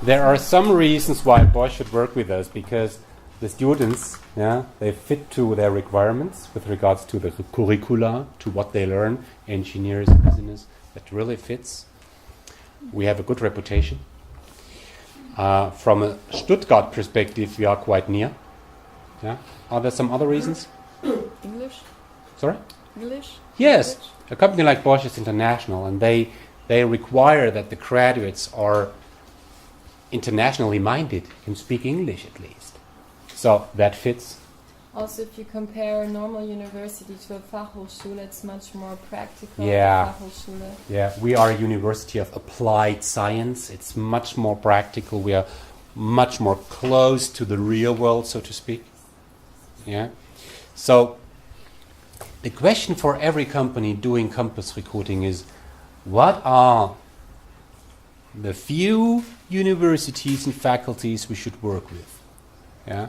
[SPEAKER 1] There are some reasons why Bosch should work with us, because the students, they fit to their requirements with regards to the curricula, to what they learn, engineers, business, that really fits. We have a good reputation. From a Stuttgart perspective, we are quite near. Yeah. Are there some other reasons?
[SPEAKER 10] English?
[SPEAKER 1] Sorry?
[SPEAKER 10] English?
[SPEAKER 1] Yes.
[SPEAKER 10] Language?
[SPEAKER 1] A company like Bosch is international, and they require that the graduates are internationally minded, can speak English at least. So that fits.
[SPEAKER 10] Also, if you compare a normal university to a Fachhochschule, it's much more practical.
[SPEAKER 1] Yeah.
[SPEAKER 10] Fachhochschule.
[SPEAKER 1] Yeah, we are a university of applied science. It's much more practical. We are much more close to the real world, so to speak. Yeah. So the question for every company doing campus recruiting is, what are the few universities and faculties we should work with? Yeah.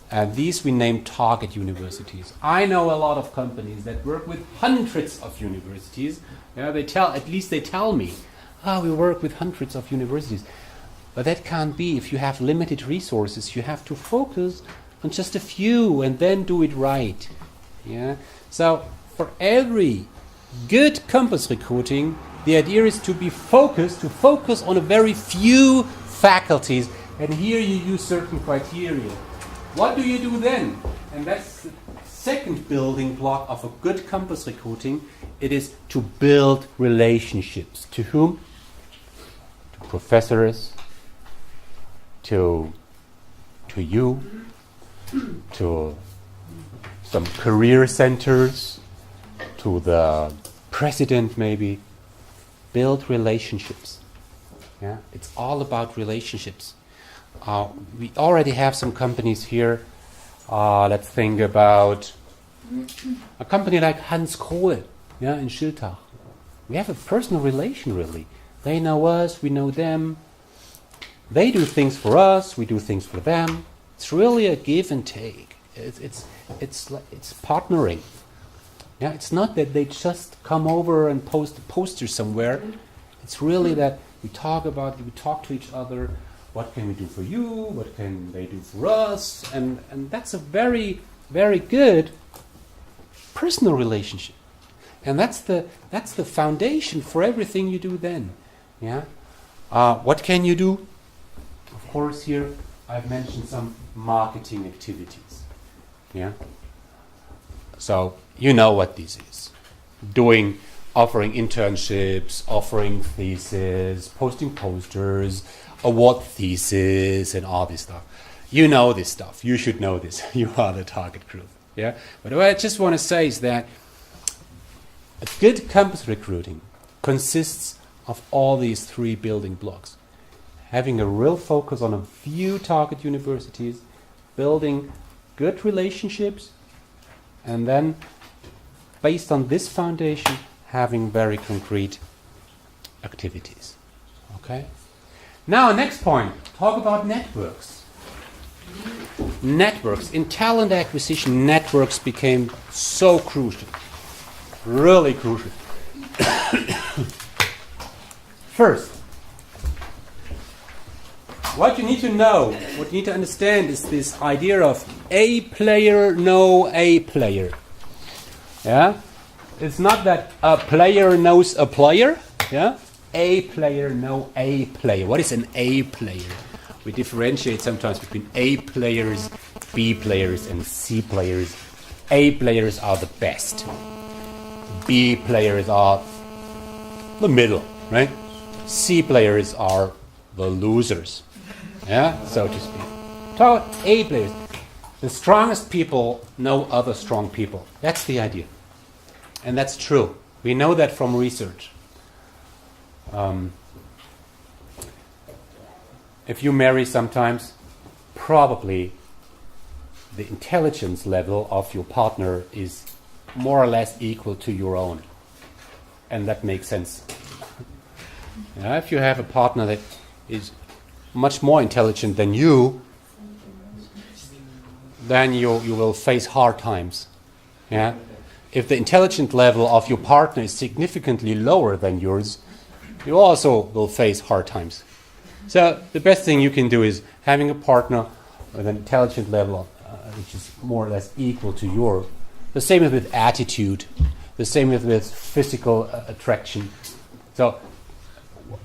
[SPEAKER 1] And these we name target universities. I know a lot of companies that work with hundreds of universities. Yeah, they tell me, we work with hundreds of universities. But that can't be. If you have limited resources, you have to focus on just a few and then do it right. Yeah. So for every good campus recruiting, the idea is to focus on a very few faculties. And here you use certain criteria. What do you do then? And that's the second building block of a good campus recruiting. It is to build relationships. To whom? To professors, to you, to some career centers, to the president maybe. Build relationships. Yeah, it's all about relationships. We already have some companies here. Let's think about a company like Hans Krohl, in Schiltach. We have a personal relation, really. They know us, we know them. They do things for us, we do things for them. It's really a give and take. It's partnering. Yeah, it's not that they just come over and post a poster somewhere. It's really that we talk to each other. What can we do for you? What can they do for us? And that's a very, very good personal relationship. And that's the foundation for everything you do then. Yeah. What can you do? Of course, here I've mentioned some marketing activities. Yeah. So you know what this is. Offering internships, offering theses, posting posters, award theses, and all this stuff. You know this stuff. You should know this. You are the target group. Yeah. But what I just want to say is that a good campus recruiting consists of all these three building blocks. Having a real focus on a few target universities, building good relationships, and then based on this foundation, having very concrete activities. Okay? Now, next point, talk about networks. Networks. In talent acquisition, networks became so crucial. Really crucial. First, what you need to know, what you need to understand is this idea of A player, no A player. Yeah? It's not that a player knows a player. Yeah? A player, no A player. What is an A player? We differentiate sometimes between A players, B players, and C players. A players are the best. B players are the middle, right? C players are the losers. Yeah, so to speak. Talk about A players. The strongest people know other strong people. That's the idea. And that's true. We know that from research. If you marry sometimes, probably the intelligence level of your partner is more or less equal to your own. And that makes sense. Yeah, if you have a partner that is much more intelligent than you, then you will face hard times. Yeah? If the intelligence level of your partner is significantly lower than yours, you also will face hard times. So the best thing you can do is having a partner with an intelligence level which is more or less equal to yours. The same is with attitude. The same is with physical attraction. So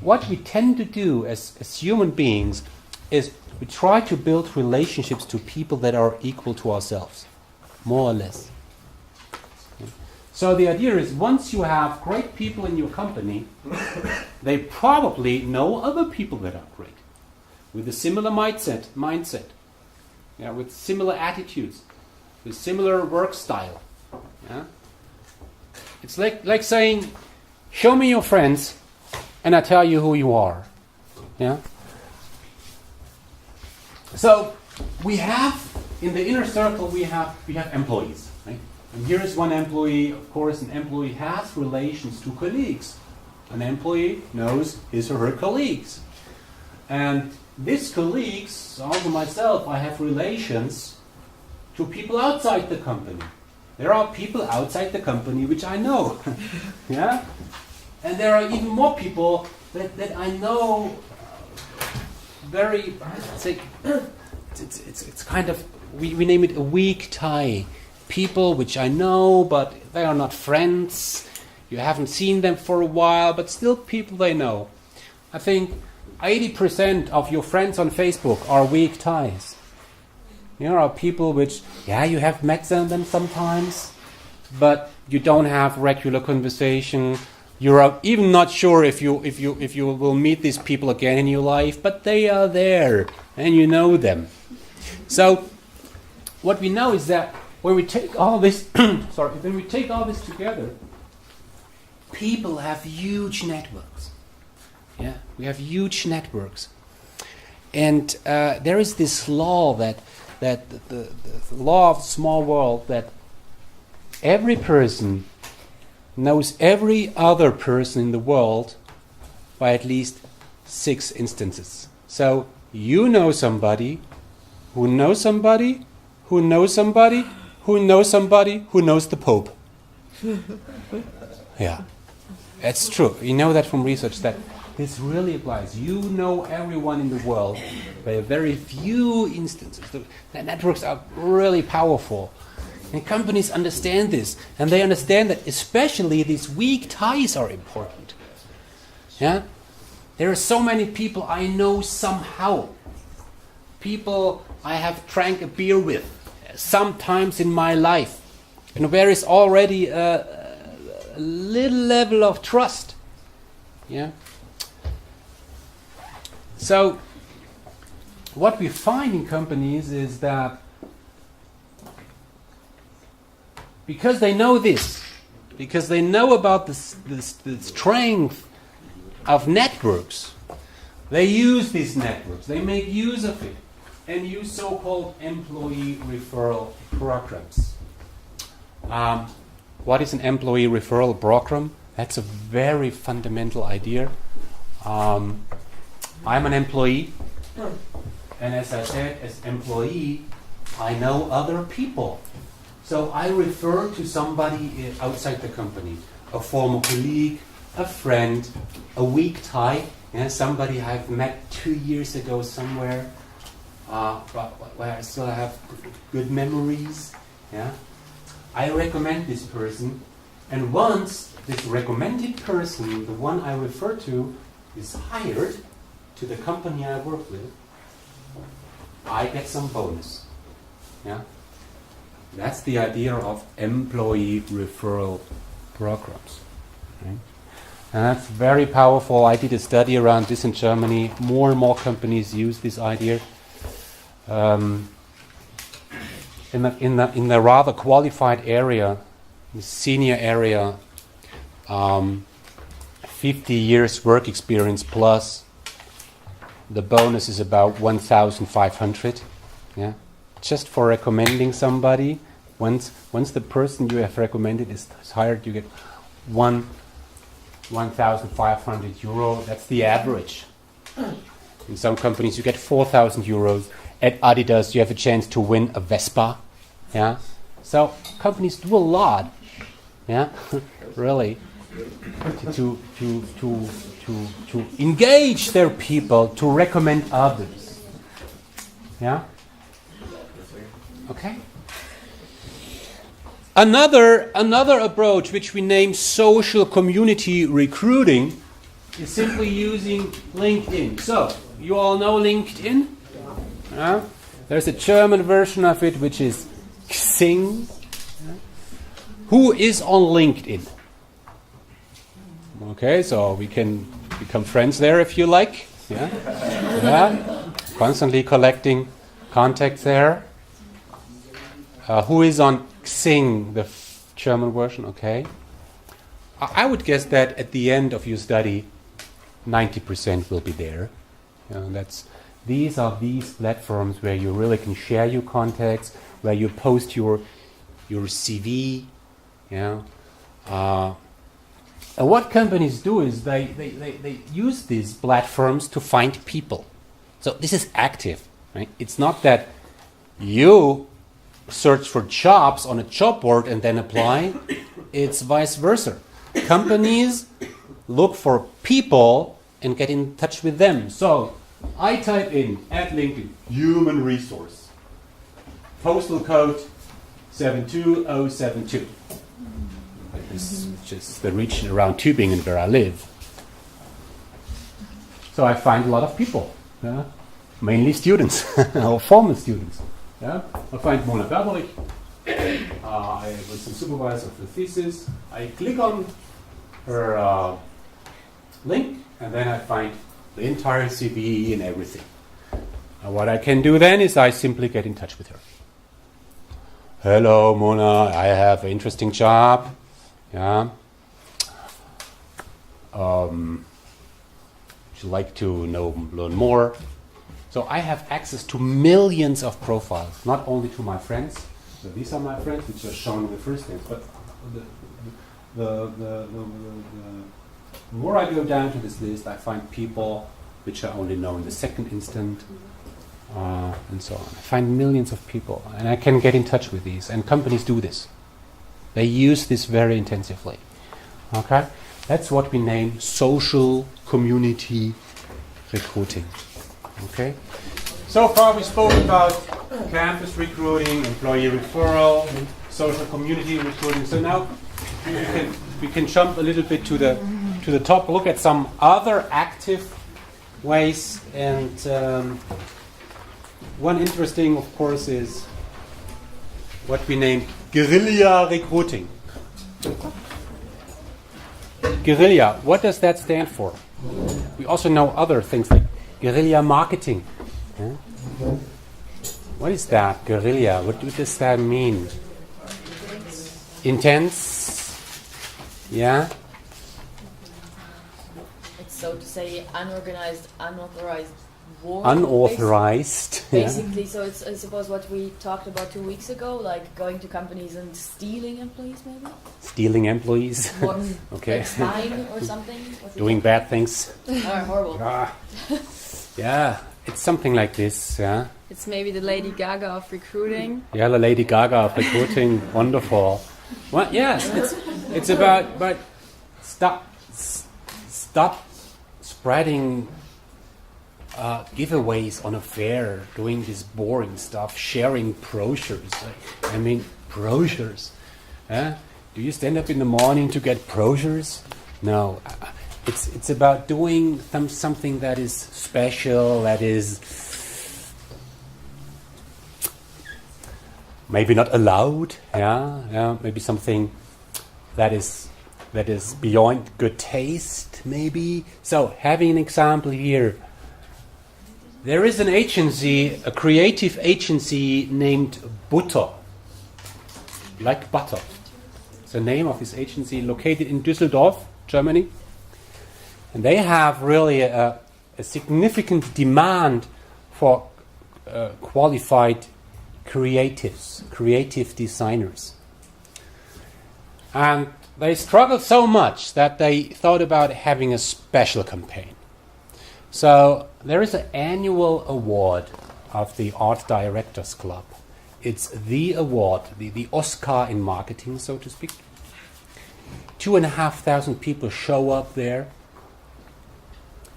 [SPEAKER 1] what we tend to do as human beings is we try to build relationships to people that are equal to ourselves, more or less. So the idea is once you have great people in your company, they probably know other people that are great, with a similar mindset, yeah, with similar attitudes, with similar work style. Yeah? It's like saying, show me your friends, and I tell you who you are. Yeah. So we have in the inner circle we have employees, right? And here is one employee. Of course, an employee has relations to colleagues. An employee knows his or her colleagues, and these colleagues, also myself, I have relations to people outside the company. There are people outside the company which I know. Yeah. And there are even more people that I know very, it's kind of, we name it a weak tie. People which I know, but they are not friends. You haven't seen them for a while, but still people they know. I think 80% of your friends on Facebook are weak ties. There are people which, yeah, you have met them sometimes, but you don't have regular conversation. You're even not sure if you will meet these people again in your life, but they are there and you know them. So what we know is that when we take all this together, people have huge networks. Yeah, we have huge networks, and there is this law that the law of the small world, that every person knows every other person in the world by at least 6 instances. So you know somebody who knows somebody who knows somebody who knows somebody who knows the Pope. Yeah, that's true. You know that from research that this really applies. You know everyone in the world by a very few instances. The networks are really powerful. And companies understand this. And they understand that especially these weak ties are important. Yeah? There are so many people I know somehow. People I have drank a beer with sometimes in my life. And there is already a little level of trust. Yeah? So, what we find in companies is that because they know this, because they know about the strength of networks, they use these networks, they make use of it, and use so-called employee referral programs. What is an employee referral program? That's a very fundamental idea. I'm an employee, and as I said, as employee, I know other people. So I refer to somebody outside the company, a former colleague, a friend, a weak tie, somebody I've met 2 years ago somewhere, where I still have good memories. Yeah, I recommend this person, and once this recommended person, the one I refer to, is hired to the company I work with, I get some bonus. Yeah, that's the idea of employee referral programs. Right? And that's very powerful. I did a study around this in Germany. More and more companies use this idea. In the rather qualified area, the senior area, 50 years work experience plus, the bonus is about 1,500. Yeah, just for recommending somebody. Once the person you have recommended is hired, you get 1,500 euro. That's the average. In some companies, you get 4,000 euros. At Adidas, you have a chance to win a Vespa. Yeah, so companies do a lot. Yeah, really, to engage their people to recommend others. Yeah. Okay. Another approach, which we name social community recruiting, is simply using LinkedIn. So you all know LinkedIn. There's a German version of it, which is Xing. Who is on LinkedIn? Okay, so we can become friends there if you like. Yeah, yeah. Constantly collecting contacts there. Who is on Xing, the German version? Okay. I would guess that at the end of your study, 90% will be there. These are these platforms where you really can share your contacts, where you post your CV. Yeah. And what companies do is they use these platforms to find people. So this is active, right? It's not that you search for jobs on a job board and then apply. It's vice versa. Companies look for people and get in touch with them. So I type in at LinkedIn, human resource, postal code 72072. This is just the region around Tübingen where I live. So I find a lot of people, mainly students or former students. Yeah? I find Mona Berberich. I was the supervisor of the thesis. I click on her link, and then I find the entire CV and everything. And what I can do then is I simply get in touch with her. Hello, Mona. I have an interesting job. Yeah. Would you like to learn more? So I have access to millions of profiles, not only to my friends. So these are my friends, which are shown in the first things, but The more I go down to this list, I find people which I only know in the second instant, and so on. I find millions of people, and I can get in touch with these. And companies do this. They use this very intensively. Okay, that's what we name social community recruiting. Okay. So far we spoke about campus recruiting, employee referral, social community recruiting. So now we can jump a little bit to the top. Look at some other active ways, and one interesting, of course, is what we name guerrilla recruiting. Guerrilla, what does that stand for? We also know other things like guerrilla marketing. Huh? What is that, guerrilla? What does that mean? Intense? Yeah?
[SPEAKER 5] It's so to say unorganized, unauthorized war.
[SPEAKER 1] Unauthorized.
[SPEAKER 5] Basically, so it's I suppose what we talked about 2 weeks ago, like going to companies and stealing employees, maybe.
[SPEAKER 1] Stealing employees. Okay.
[SPEAKER 5] Like spying or something.
[SPEAKER 1] Doing bad things.
[SPEAKER 5] Horrible.
[SPEAKER 1] Yeah, it's something like this. Yeah.
[SPEAKER 10] It's maybe the Lady Gaga of recruiting.
[SPEAKER 1] Yeah, the Lady Gaga of recruiting. Wonderful. Well, yes, it's about but stop spreading giveaways on a fair, doing this boring stuff, sharing brochures. I mean, brochures. Do you stand up in the morning to get brochures? No. It's about doing something that is special, that is maybe not allowed. Yeah. Maybe something that is beyond good taste. Maybe. So, having an example here. There is an agency, a creative agency named Butter, like butter. It's the name of this agency, located in Düsseldorf, Germany. And they have really a significant demand for qualified creatives, creative designers. And they struggled so much that they thought about having a special campaign. So there is an annual award of the Art Directors Club. It's the award, the Oscar in marketing, so to speak. 2,500 people show up there,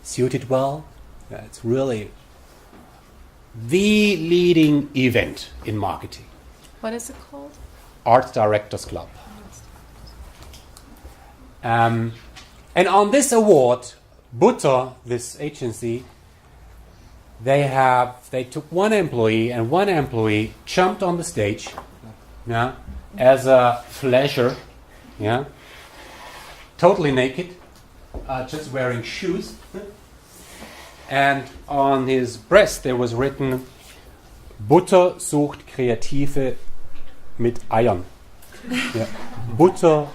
[SPEAKER 1] suited well. It's really the leading event in marketing.
[SPEAKER 10] What is it called?
[SPEAKER 1] Art Directors Club. And on this award, Butter, this agency, they took one employee, and one employee jumped on the stage, as a flasher, totally naked, just wearing shoes, and on his breast there was written, Butter sucht Kreative mit Eiern. Butter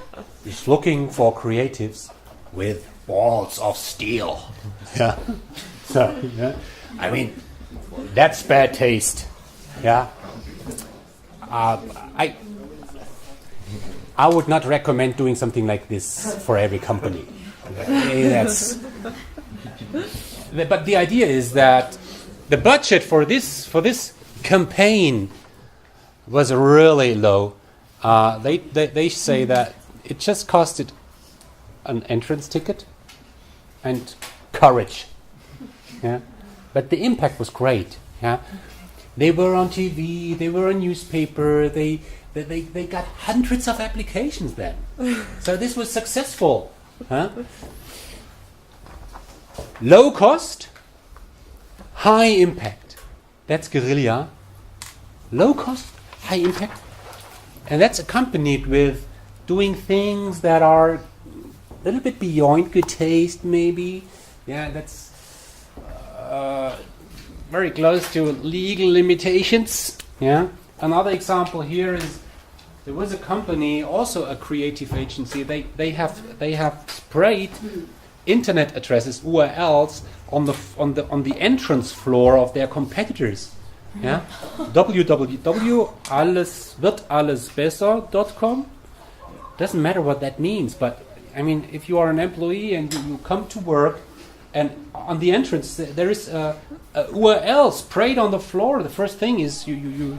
[SPEAKER 1] is looking for creatives with balls of steel. I mean, that's bad taste. I would not recommend doing something like this for every company. But the idea is that the budget for this campaign was really low. They say that it just costed an entrance ticket and courage. But the impact was great. They were on TV, they were on newspaper, they got hundreds of applications then. So this was successful. Low cost, high impact. That's guerrilla. Low cost, high impact. And that's accompanied with doing things that are a little bit beyond good taste, maybe. That's very close to legal limitations. Another example here is there was a company, also a creative agency. They have sprayed internet addresses, URLs, on the entrance floor of their competitors. www.alleswirdallesbesser.com. Doesn't matter what that means, but I mean, if you are an employee and you come to work, and on the entrance there is a URL sprayed on the floor. The first thing is you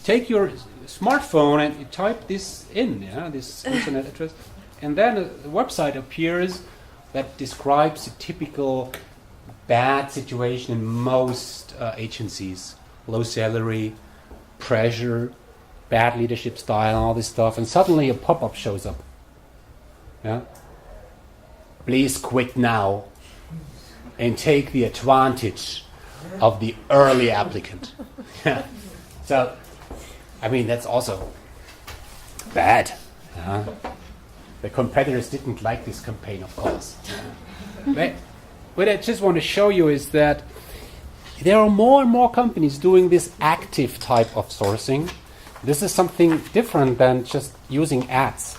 [SPEAKER 1] take your smartphone and you type this in, this internet address, and then a website appears that describes a typical bad situation in most agencies: low salary, pressure, bad leadership style, all this stuff, and suddenly a pop-up shows up. Yeah. Please quit now and take the advantage of the early applicant. So, I mean, that's also bad. The competitors didn't like this campaign, of course. But what I just want to show you is that there are more and more companies doing this active type of sourcing. This is something different than just using ads.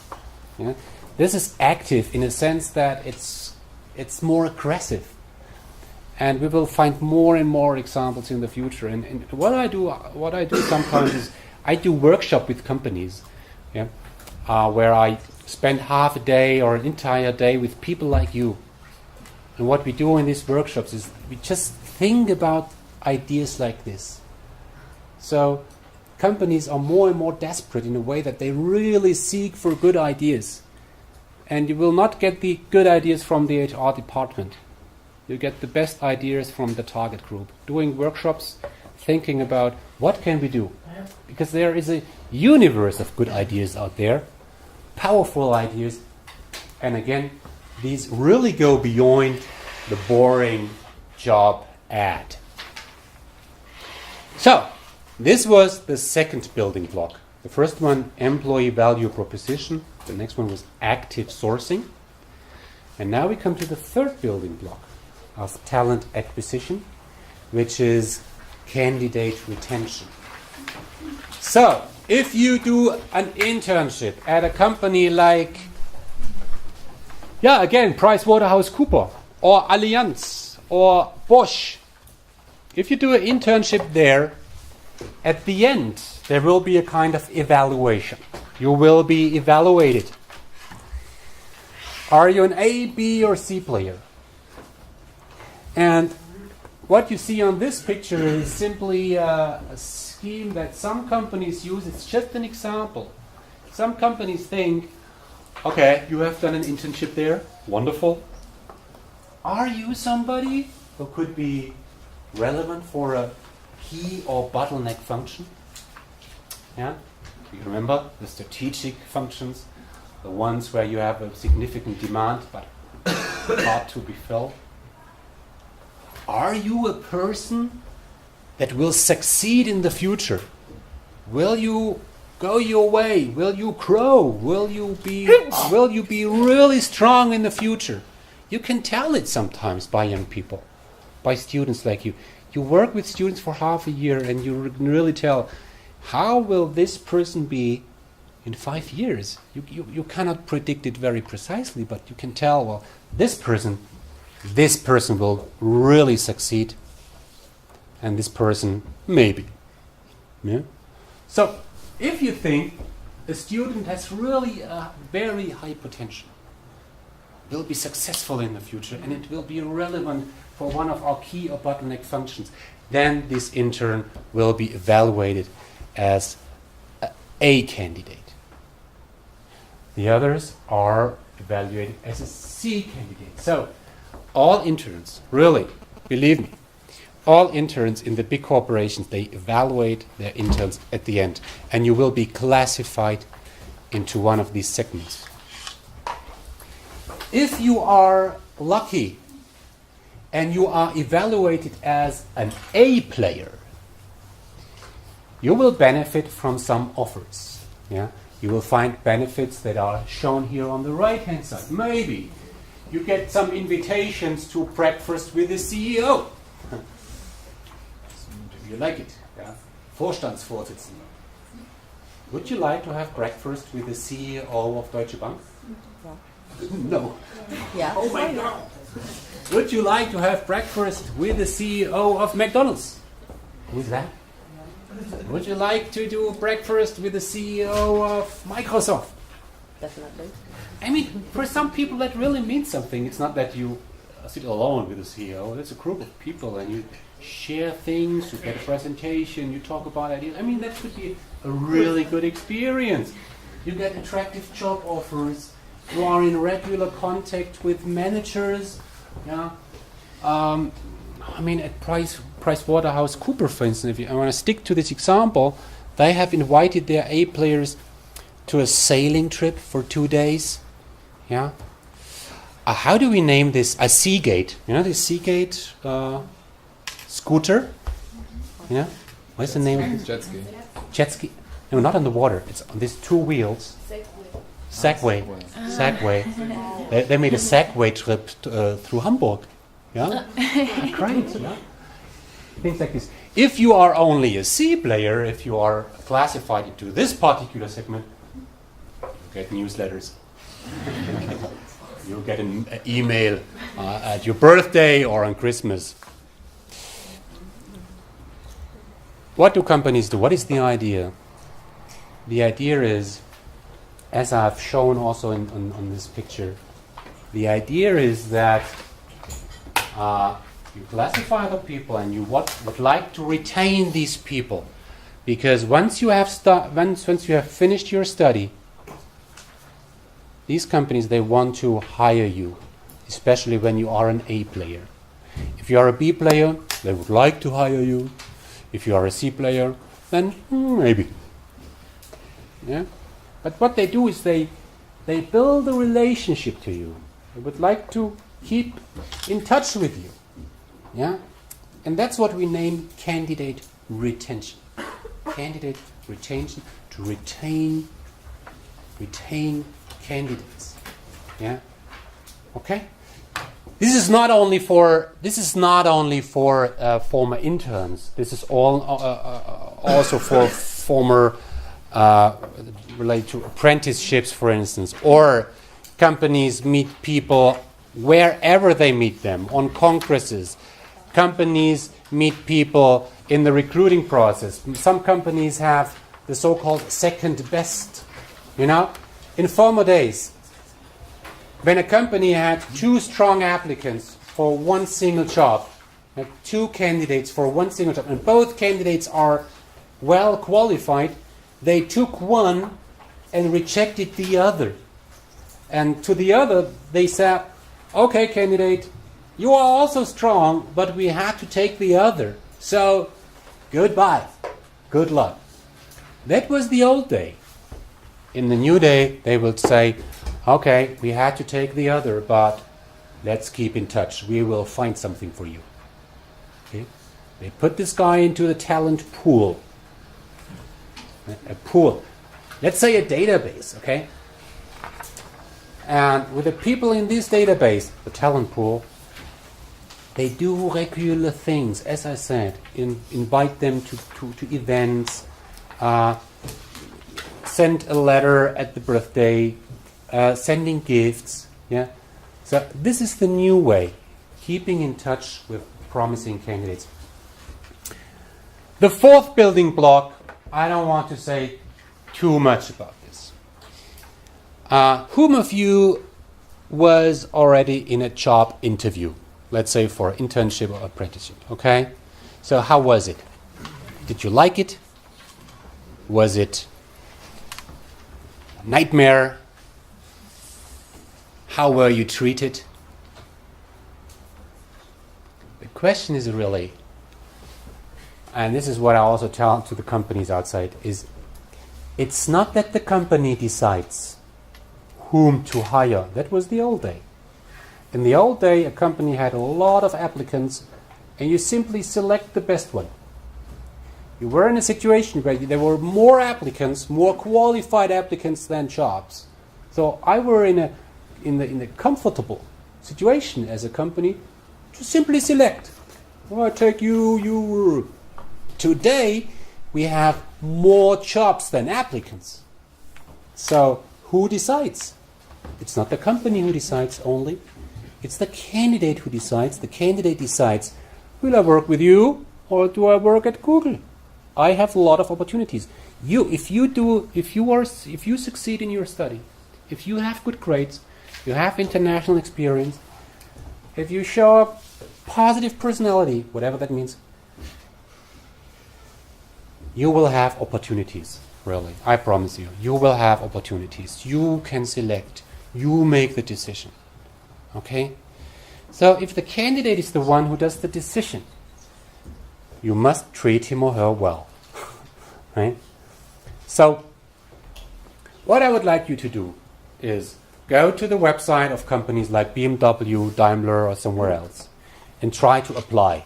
[SPEAKER 1] Yeah? This is active in a sense that it's more aggressive, and we will find more and more examples in the future. And what I do sometimes is I do workshop with companies, where I spend half a day or an entire day with people like you. And what we do in these workshops is we just think about ideas like this. So companies are more and more desperate in a way that they really seek for good ideas. And you will not get the good ideas from the HR department. You get the best ideas from the target group. Doing workshops, thinking about what can we do. Because there is a universe of good ideas out there, powerful ideas. And again, these really go beyond the boring job ad. So, this was the second building block. The first one, employee value proposition. The next one was active sourcing. And now we come to the third building block of talent acquisition, which is candidate retention. So, if you do an internship at a company like, PricewaterhouseCoopers or Allianz or Bosch, if you do an internship there, at the end there will be a kind of evaluation. You will be evaluated. Are you an A, B, or C player? And what you see on this picture is simply a scheme that some companies use. It's just an example. Some companies think, okay, you have done an internship there. Wonderful. Are you somebody who could be relevant for a key or bottleneck function? Yeah? You remember the strategic functions, the ones where you have a significant demand but hard to be filled. Are you a person that will succeed in the future? Will you go your way? Will you grow? Will you be really strong in the future? You can tell it sometimes by young people, by students like you. You work with students for half a year and you can really tell, how will this person be in 5 years? You cannot predict it very precisely, but you can tell, well, this person will really succeed, and this person maybe. Yeah? So, if you think a student has really a very high potential, will be successful in the future, and it will be relevant for one of our key or bottleneck functions, then this intern will be evaluated as a candidate. The others are evaluated as a C candidate. So, all interns, really, believe me, all interns in the big corporations, they evaluate their interns at the end, and you will be classified into one of these segments. If you are lucky and you are evaluated as an A player, you will benefit from some offers. Yeah? You will find benefits that are shown here on the right-hand side. Maybe you get some invitations to breakfast with the CEO. Do you like it? Yeah? Vorstandsvorsitzender. Would you like to have breakfast with the CEO of Deutsche Bank? No.
[SPEAKER 10] Yeah.
[SPEAKER 1] Oh my God. Would you like to have breakfast with the CEO of McDonald's? Who's that? Would you like to do breakfast with the CEO of Microsoft?
[SPEAKER 11] definitely.
[SPEAKER 1] I mean, for some people that really means something. It's not that you sit alone with the CEO. It's a group of people and you share things, you get a presentation, you talk about ideas. I mean, that could be a really good experience. You get attractive job offers. You are in regular contact with managers. Yeah. I mean, at PricewaterhouseCoopers, for instance, if I want to stick to this example, they have invited their A players to a sailing trip for 2 days. Yeah. How do we name this? A Seagate. You know the Seagate scooter? You know? What's the name of it?
[SPEAKER 3] Jet ski.
[SPEAKER 1] Jet ski. No, not on the water. It's on these 2 wheels. Segway. Segway. They made a Segway trip through Hamburg. Yeah? Great. Yeah? Things like this. If you are only a C player, if you are classified into this particular segment, you get newsletters. You get an email at your birthday or on Christmas. What do companies do? What is the idea? The idea is, as I've shown also on this picture, the idea is that you classify the people and you would like to retain these people, because once you have once you have finished your study, these companies, they want to hire you, especially when you are an A player. If you are a B player, they would like to hire you. If you are a C player, then maybe. Yeah. But what they do is they build a relationship to you. They would like to keep in touch with you. Yeah? And that's what we name candidate retention. Candidate retention, to retain candidates. Yeah? Okay? This is not only for former interns. This is all also for former related to apprenticeships, for instance, or companies meet people wherever they meet them, on congresses. Companies meet people in the recruiting process. Some companies have the so-called second best. You know, in former days, when a company had 2 strong applicants for one single job, had 2 candidates for one single job, and both candidates are well qualified, they took one and rejected the other. And to the other, they said, okay, candidate, you are also strong, but we had to take the other. So, goodbye. Good luck. That was the old day. In the new day, they will say, okay, we had to take the other, but let's keep in touch. We will find something for you. Okay? They put this guy into the talent pool. A pool. Let's say a database, okay? And with the people in this database, the talent pool, they do regular things, as I said, invite them to events, send a letter at the birthday, sending gifts. Yeah. So this is the new way, keeping in touch with promising candidates. The 4th building block, I don't want to say too much about this. Whom of you was already in a job interview? Let's say for internship or apprenticeship, okay? So how was it? Did you like it? Was it a nightmare? How were you treated? The question is really, and this is what I also tell to the companies outside, is it's not that the company decides whom to hire. That was the old day. In the old day, a company had a lot of applicants, and you simply select the best one. You were in a situation where there were more applicants, more qualified applicants than jobs. So I were in a comfortable situation as a company to simply select. Oh, I take you. Today, we have more jobs than applicants. So who decides? It's not the company who decides only. It's the candidate who decides. The candidate decides, will I work with you or do I work at Google? I have a lot of opportunities. If you succeed in your study, if you have good grades, you have international experience, if you show a positive personality, whatever that means, you will have opportunities, really. I promise you. You will have opportunities. You can select. You make the decision. Okay? So if the candidate is the one who does the decision, you must treat him or her well. Right? So what I would like you to do is go to the website of companies like BMW, Daimler, or somewhere else and try to apply.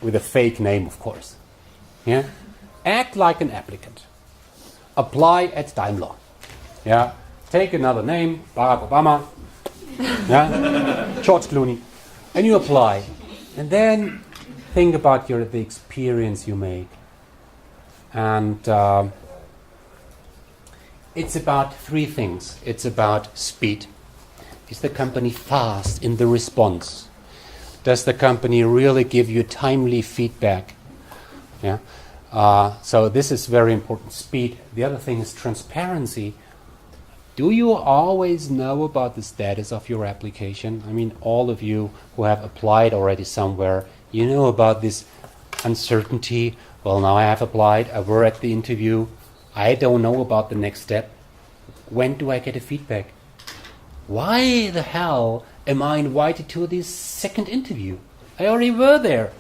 [SPEAKER 1] With a fake name, of course. Yeah? Act like an applicant. Apply at Daimler. Yeah? Take another name, Barack Obama, yeah? George Clooney, and you apply. And then think about the experience you make. And it's about three things. It's about speed. Is the company fast in the response? Does the company really give you timely feedback? Yeah. So this is very important. Speed. The other thing is transparency. Do you always know about the status of your application? I mean, all of you who have applied already somewhere, you know about this uncertainty. Well, now I have applied. I were at the interview. I don't know about the next step. When do I get a feedback? Why the hell am I invited to this second interview? I already were there.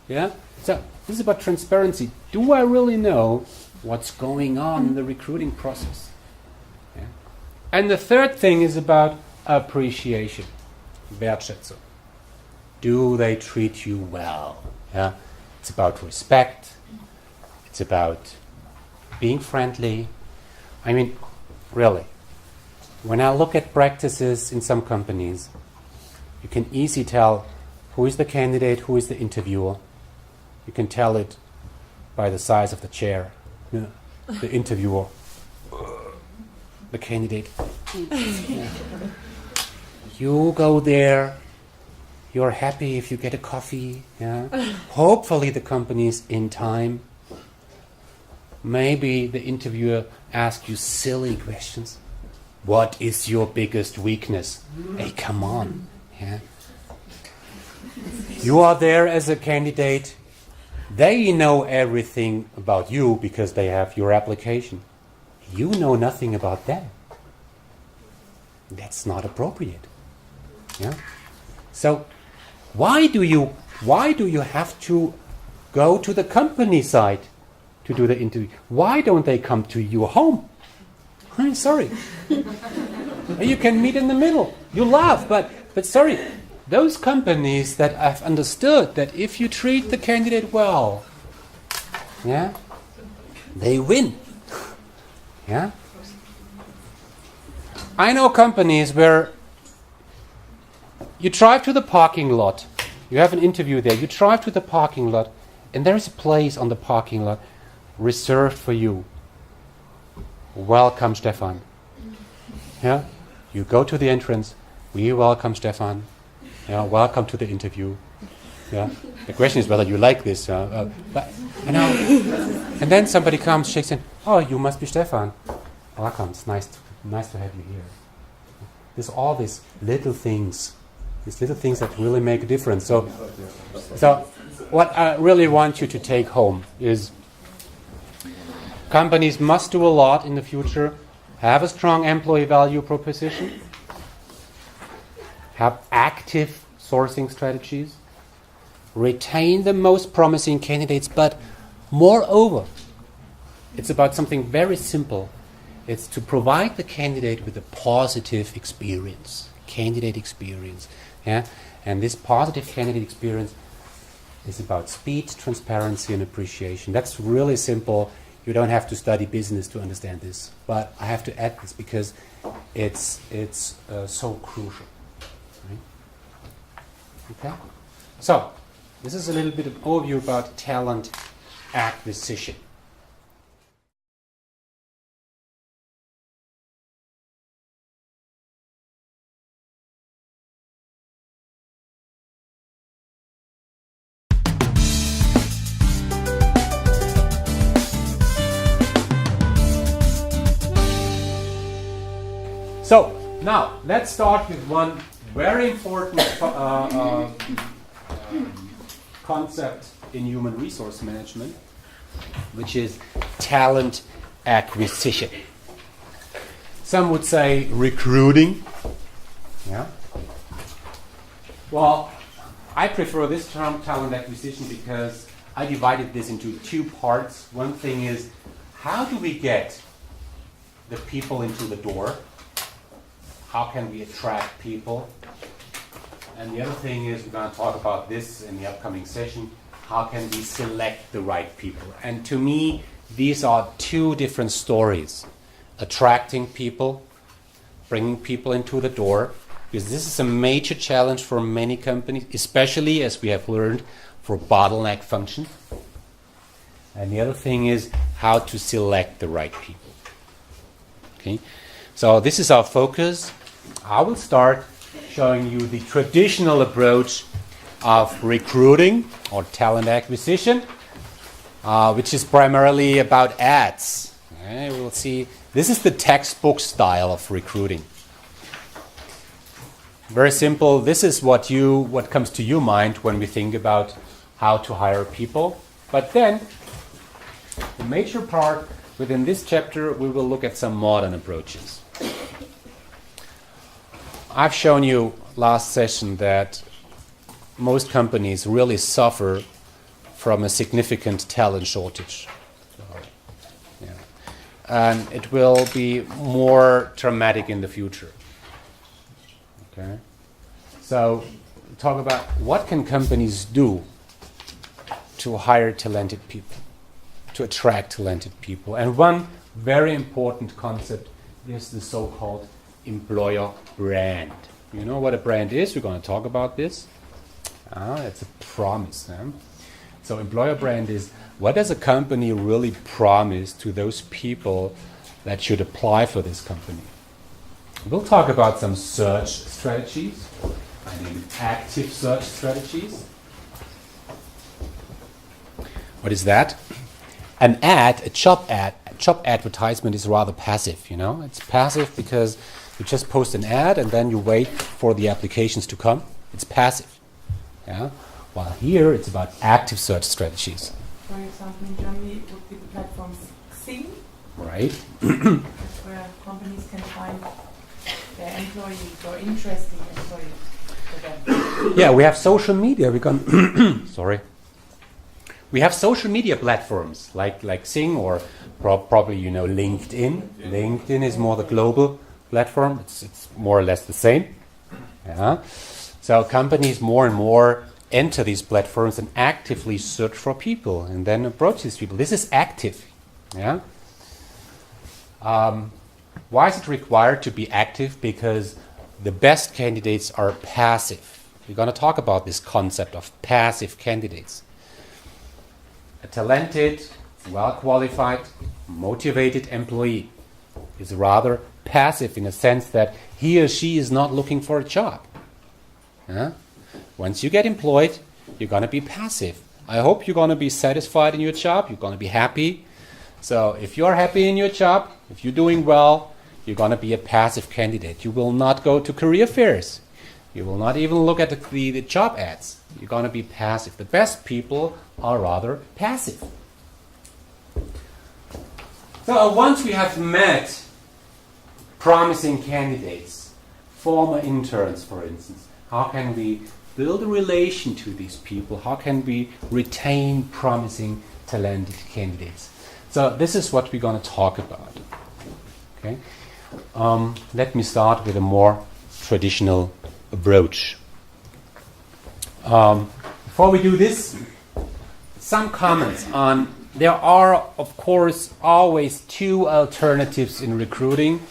[SPEAKER 1] Yeah. So this is about transparency. Do I really know what's going on in the recruiting process? Yeah. And the third thing is about appreciation. Wertschätzung. Do they treat you well? Yeah. It's about respect. It's about being friendly. I mean, really, when I look at practices in some companies, you can easily tell who is the candidate, who is the interviewer. You can tell it by the size of the chair. Yeah. The interviewer, the candidate. Yeah. You go there, you're happy if you get a coffee. Yeah. Hopefully the company is in time. Maybe the interviewer asks you silly questions. What is your biggest weakness? Hey, come on. Yeah. You are there as a candidate. They know everything about you because they have your application. You know nothing about them. That's not appropriate. Yeah. So why do you have to go to the company site to do the interview? Why don't they come to your home? I'm sorry. You can meet in the middle. You laugh, but sorry. Those companies that have understood that if you treat the candidate well, yeah, they win. Yeah. I know companies where you drive to the parking lot. You have an interview there. You drive to the parking lot, and there is a place on the parking lot reserved for you. Welcome, Stefan. Yeah. You go to the entrance. We welcome Stefan. Yeah, welcome to the interview. Yeah. The question is whether you like this. But, you know, and then somebody comes, shakes hand. Oh, you must be Stefan. Welcome. It's nice to have you here. There's all these little things that really make a difference. So what I really want you to take home is companies must do a lot in the future. Have a strong employee value proposition. Have active sourcing strategies, retain the most promising candidates, but moreover, it's about something very simple. It's to provide the candidate with a positive experience, candidate experience. Yeah? And this positive candidate experience is about speed, transparency, and appreciation. That's really simple. You don't have to study business to understand this, but I have to add this because it's so crucial. Okay, so this is a little bit of overview about talent acquisition. So now let's start with one very important concept in human resource management, which is talent acquisition. Some would say recruiting. Yeah. Well, I prefer this term talent acquisition because I divided this into two parts. One thing is, how do we get the people into the door? How can we attract people? And the other thing is, we're going to talk about this in the upcoming session, how can we select the right people? And to me, these are two different stories. Attracting people, bringing people into the door, because this is a major challenge for many companies, especially, as we have learned, for bottleneck functions. And the other thing is how to select the right people. Okay, so this is our focus. I will start showing you the traditional approach of recruiting or talent acquisition, which is primarily about ads. Okay, we'll see. This is the textbook style of recruiting. Very simple. This is what comes to your mind when we think about how to hire people. But then, the major part within this chapter, we will look at some modern approaches. I've shown you last session that most companies really suffer from a significant talent shortage. And it will be more dramatic in the future. Okay. So, talk about what can companies do to hire talented people, to attract talented people. And one very important concept is the so-called employer brand. You know what a brand is? We're going to talk about this. It's a promise. So employer brand is, what does a company really promise to those people that should apply for this company? We'll talk about some search strategies. I name it active search strategies. What is that? An ad, a job advertisement is rather passive, you know? It's passive because you just post an ad and then you wait for the applications to come. It's passive. Yeah? While here it's about active search strategies.
[SPEAKER 2] For example, in Germany it would be the platform Xing.
[SPEAKER 1] Right.
[SPEAKER 2] That's where companies can find their employees or interesting employees for them.
[SPEAKER 1] Yeah, we have social media. We have social media platforms like Xing or probably LinkedIn. LinkedIn is more the global platform. It's more or less the same. Yeah. So companies more and more enter these platforms and actively search for people and then approach these people. This is active. Yeah. Why is it required to be active? Because the best candidates are passive. We're going to talk about this concept of passive candidates. A talented, well-qualified, motivated employee is rather passive in a sense that he or she is not looking for a job. Yeah? Once you get employed, you're going to be passive. I hope you're going to be satisfied in your job. You're going to be happy. So if you're happy in your job, if you're doing well, you're going to be a passive candidate. You will not go to career fairs. You will not even look at the job ads. You're going to be passive. The best people are rather passive. So once we have met promising candidates, former interns, for instance, how can we build a relation to these people? How can we retain promising, talented candidates? So this is what we're going to talk about. Okay. Let me start with a more traditional approach. Before we do this, some comments on, there are, of course, always two alternatives in recruiting.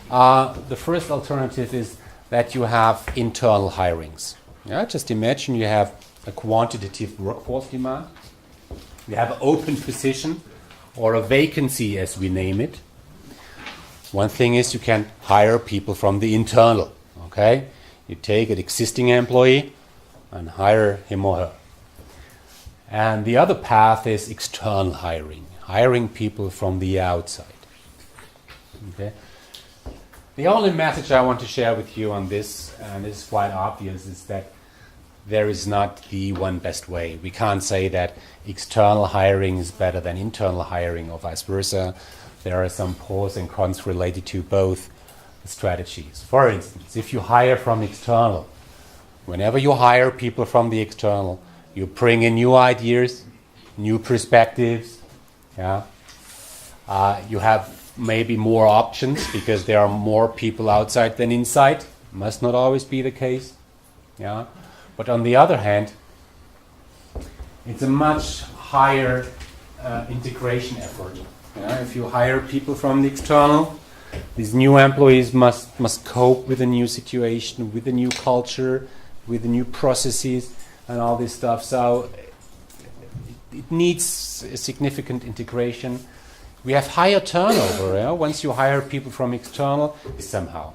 [SPEAKER 1] The first alternative is that you have internal hirings. Yeah, just imagine you have a quantitative workforce demand. You have an open position or a vacancy, as we name it. One thing is you can hire people from the internal. Okay, you take an existing employee and hire him or her. And the other path is external hiring, hiring people from the outside. Okay. The only message I want to share with you on this, and it's quite obvious, is that there is not the one best way. We can't say that external hiring is better than internal hiring or vice versa. There are some pros and cons related to both strategies. For instance, if you hire from external, whenever you hire people from the external, you bring in new ideas, new perspectives. Yeah, you have maybe more options because there are more people outside than inside. Must not always be the case. Yeah, but on the other hand, it's a much higher integration effort. Yeah? If you hire people from the external, these new employees must cope with a new situation, with a new culture, with the new processes and all this stuff. So it needs a significant integration. We have higher turnover. Yeah? Once you hire people from external, somehow.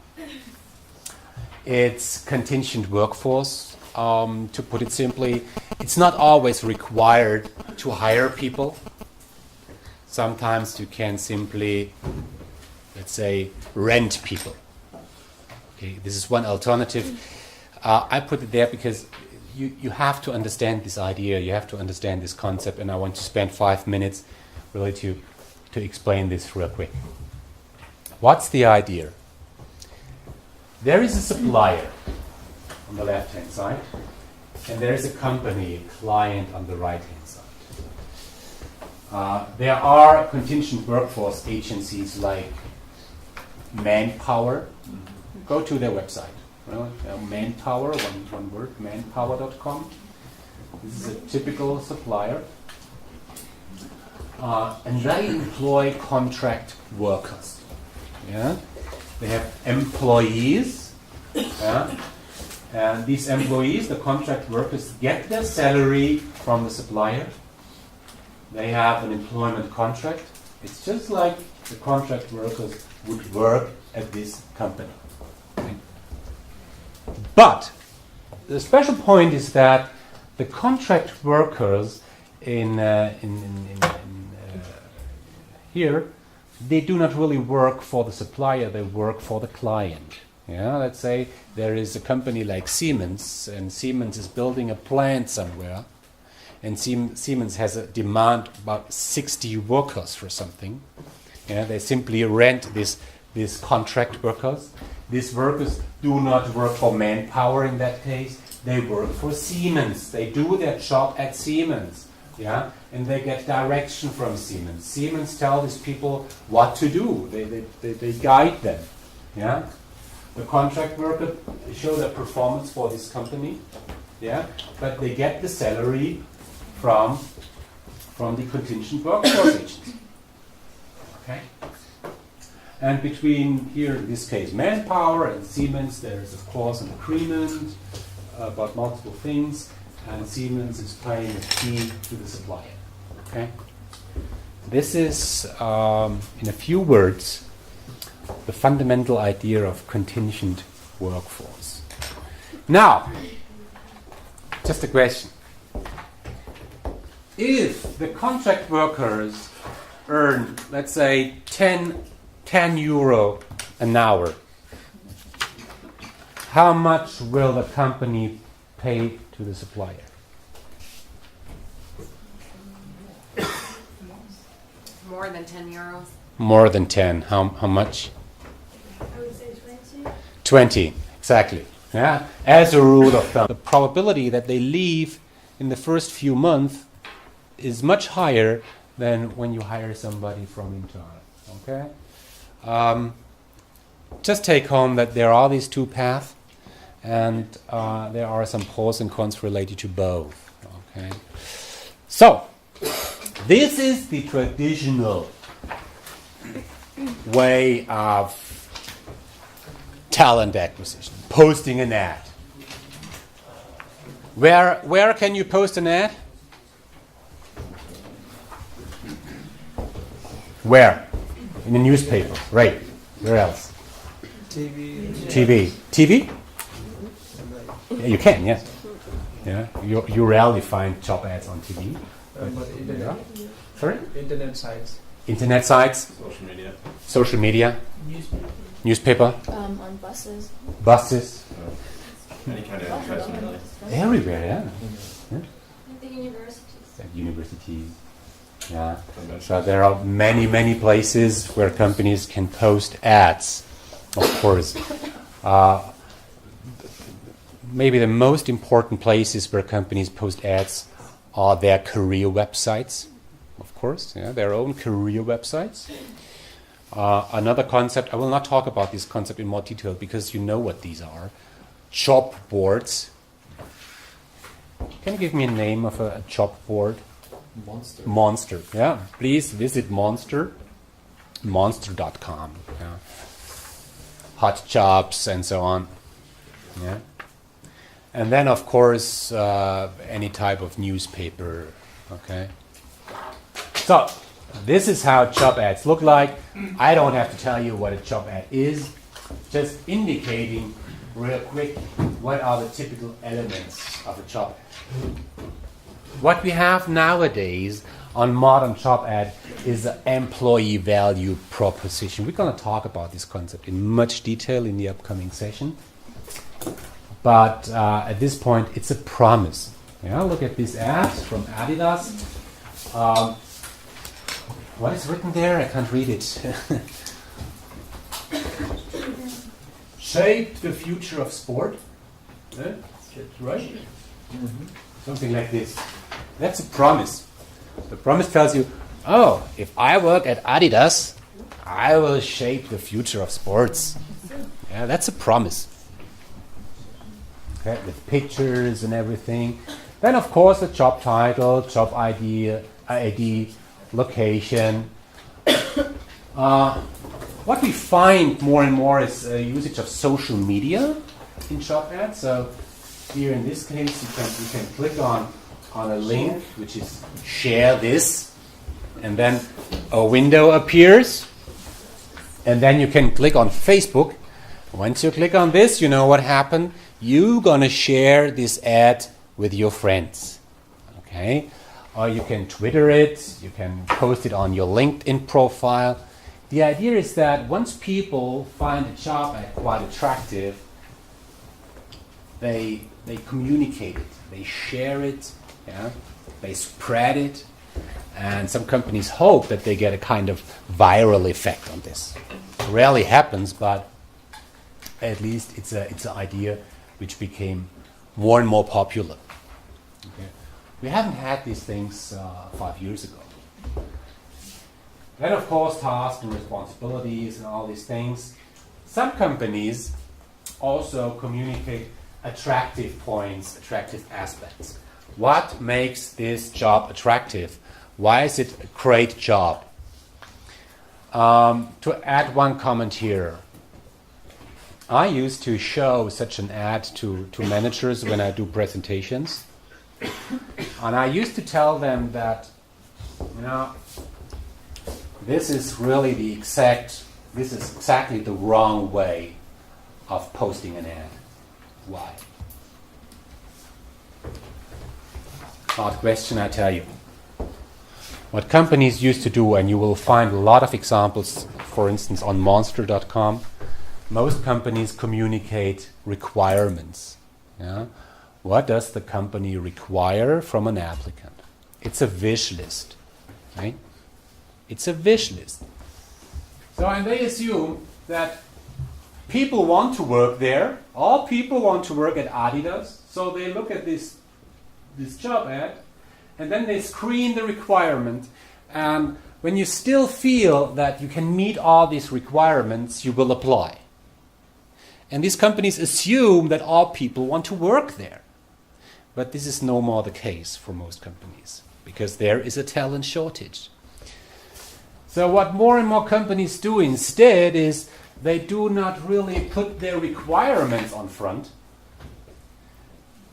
[SPEAKER 1] It's contingent workforce. To put it simply, it's not always required to hire people. Sometimes you can simply, let's say, rent people. Okay, this is one alternative. I put it there because you have to understand this idea, you have to understand this concept, and I want to spend 5 minutes really to explain this real quick. What's the idea? There is a supplier on the left-hand side, and there is a company, a client on the right-hand side. There are contingent workforce agencies like Manpower. Go to their website. Manpower, one word, manpower.com. This is a typical supplier. And they employ contract workers. Yeah? They have employees. Yeah? And these employees, the contract workers, get their salary from the supplier. They have an employment contract. It's just like the contract workers would work at this company. Okay? But the special point is that the contract workers here, they do not really work for the supplier, they work for the client. Yeah, let's say there is a company like Siemens, and Siemens is building a plant somewhere, and Siemens has a demand about 60 workers for something. Yeah, they simply rent these contract workers. These workers do not work for Manpower in that case. They work for Siemens. They do their job at Siemens. Yeah, and they get direction from Siemens. Siemens tell these people what to do. They guide them. Yeah, the contract worker show their performance for this company. Yeah, but they get the salary from the contingent workforce agency. Okay, and between here in this case Manpower and Siemens, there is of course an agreement about multiple things. And Siemens is paying a fee to the supplier. Okay, this is, in a few words, the fundamental idea of contingent workforce. Now, just a question: if the contract workers earn, let's say, 10 euro an hour, how much will the company pay to the supplier?
[SPEAKER 8] More than 10 euros.
[SPEAKER 1] More than 10. How much?
[SPEAKER 7] I would say 20.
[SPEAKER 1] 20, exactly. Yeah. As a rule of thumb, the probability that they leave in the first few months is much higher than when you hire somebody from internal. Okay. Just take home that there are these two paths. And there are some pros and cons related to both. Okay, so this is the traditional way of talent acquisition: posting an ad. Where can you post an ad? Where? In the newspaper, right? Where else? TV. Yeah, you can, yes. Yeah, you rarely find job ads on TV.
[SPEAKER 6] But internet.
[SPEAKER 1] Sorry?
[SPEAKER 6] Internet sites.
[SPEAKER 1] Internet sites.
[SPEAKER 4] Social media.
[SPEAKER 1] Social media.
[SPEAKER 6] Newspapers.
[SPEAKER 1] Newspaper,
[SPEAKER 5] On buses.
[SPEAKER 1] buses,
[SPEAKER 4] Any kind of advertisement, really.
[SPEAKER 1] everywhere, yeah.
[SPEAKER 7] The universities.
[SPEAKER 1] At universities, yeah.
[SPEAKER 4] Conventions.
[SPEAKER 1] So there are many, many places where companies can post ads, of course. Maybe the most important places where companies post ads are their career websites, of course, yeah, their own career websites. Another concept, I will not talk about this concept in more detail because you know what these are. Job boards. Can you give me a name of a job board?
[SPEAKER 3] Monster.
[SPEAKER 1] Monster, yeah. Please visit Monster. Monster.com. Yeah. Hot jobs and so on. Yeah. And then, of course, any type of newspaper. Okay. So, this is how job ads look like. I don't have to tell you what a job ad is. Just indicating real quick what are the typical elements of a job ad. What we have nowadays on modern job ad is an employee value proposition. We're going to talk about this concept in much detail in the upcoming session. But at this point, it's a promise. Yeah, look at this ad from Adidas. What is written there? I can't read it. Shape the future of sport. Yeah, that's right. Something like this. That's a promise. The promise tells you, oh, if I work at Adidas, I will shape the future of sports. Yeah, that's a promise. Okay, with pictures and everything. Then, of course, the job title, job ID, location. What we find more and more is usage of social media in job ads. So here in this case, you can click on a link, which is share this, and then a window appears, and then you can click on Facebook. Once you click on this, you know what happened. You're gonna share this ad with your friends, okay? Or you can Twitter it, you can post it on your LinkedIn profile. The idea is that once people find a job ad quite attractive, they communicate it, they share it, yeah? They spread it, and some companies hope that they get a kind of viral effect on this. It rarely happens, but at least it's an idea which became more and more popular. Okay. We haven't had these things 5 years ago. Then, of course, tasks and responsibilities and all these things. Some companies also communicate attractive points, attractive aspects. What makes this job attractive? Why is it a great job? To add one comment here, I used to show such an ad to managers when I do presentations. And I used to tell them that, you know, this is exactly the wrong way of posting an ad. Why? Hard question, I tell you. What companies used to do, and you will find a lot of examples, for instance, on Monster.com, most companies communicate requirements. Yeah? What does the company require from an applicant? It's a wish list, right? It's a wish list. So, and they assume that people want to work there. All people want to work at Adidas. So they look at this job ad, and then they screen the requirement. And when you still feel that you can meet all these requirements, you will apply. And these companies assume that all people want to work there. But this is no more the case for most companies, because there is a talent shortage. So what more and more companies do instead is they do not really put their requirements on front.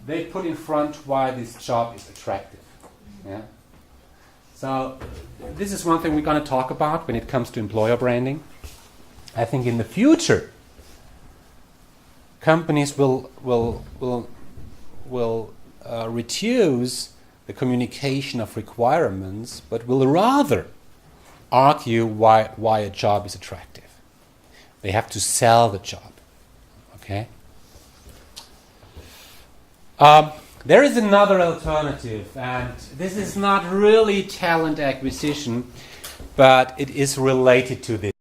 [SPEAKER 1] They put in front why this job is attractive. Yeah? So this is one thing we're going to talk about when it comes to employer branding. I think in the future, companies will reduce the communication of requirements, but will rather argue why a job is attractive. They have to sell the job. Okay? There is another alternative, and this is not really talent acquisition, but it is related to this.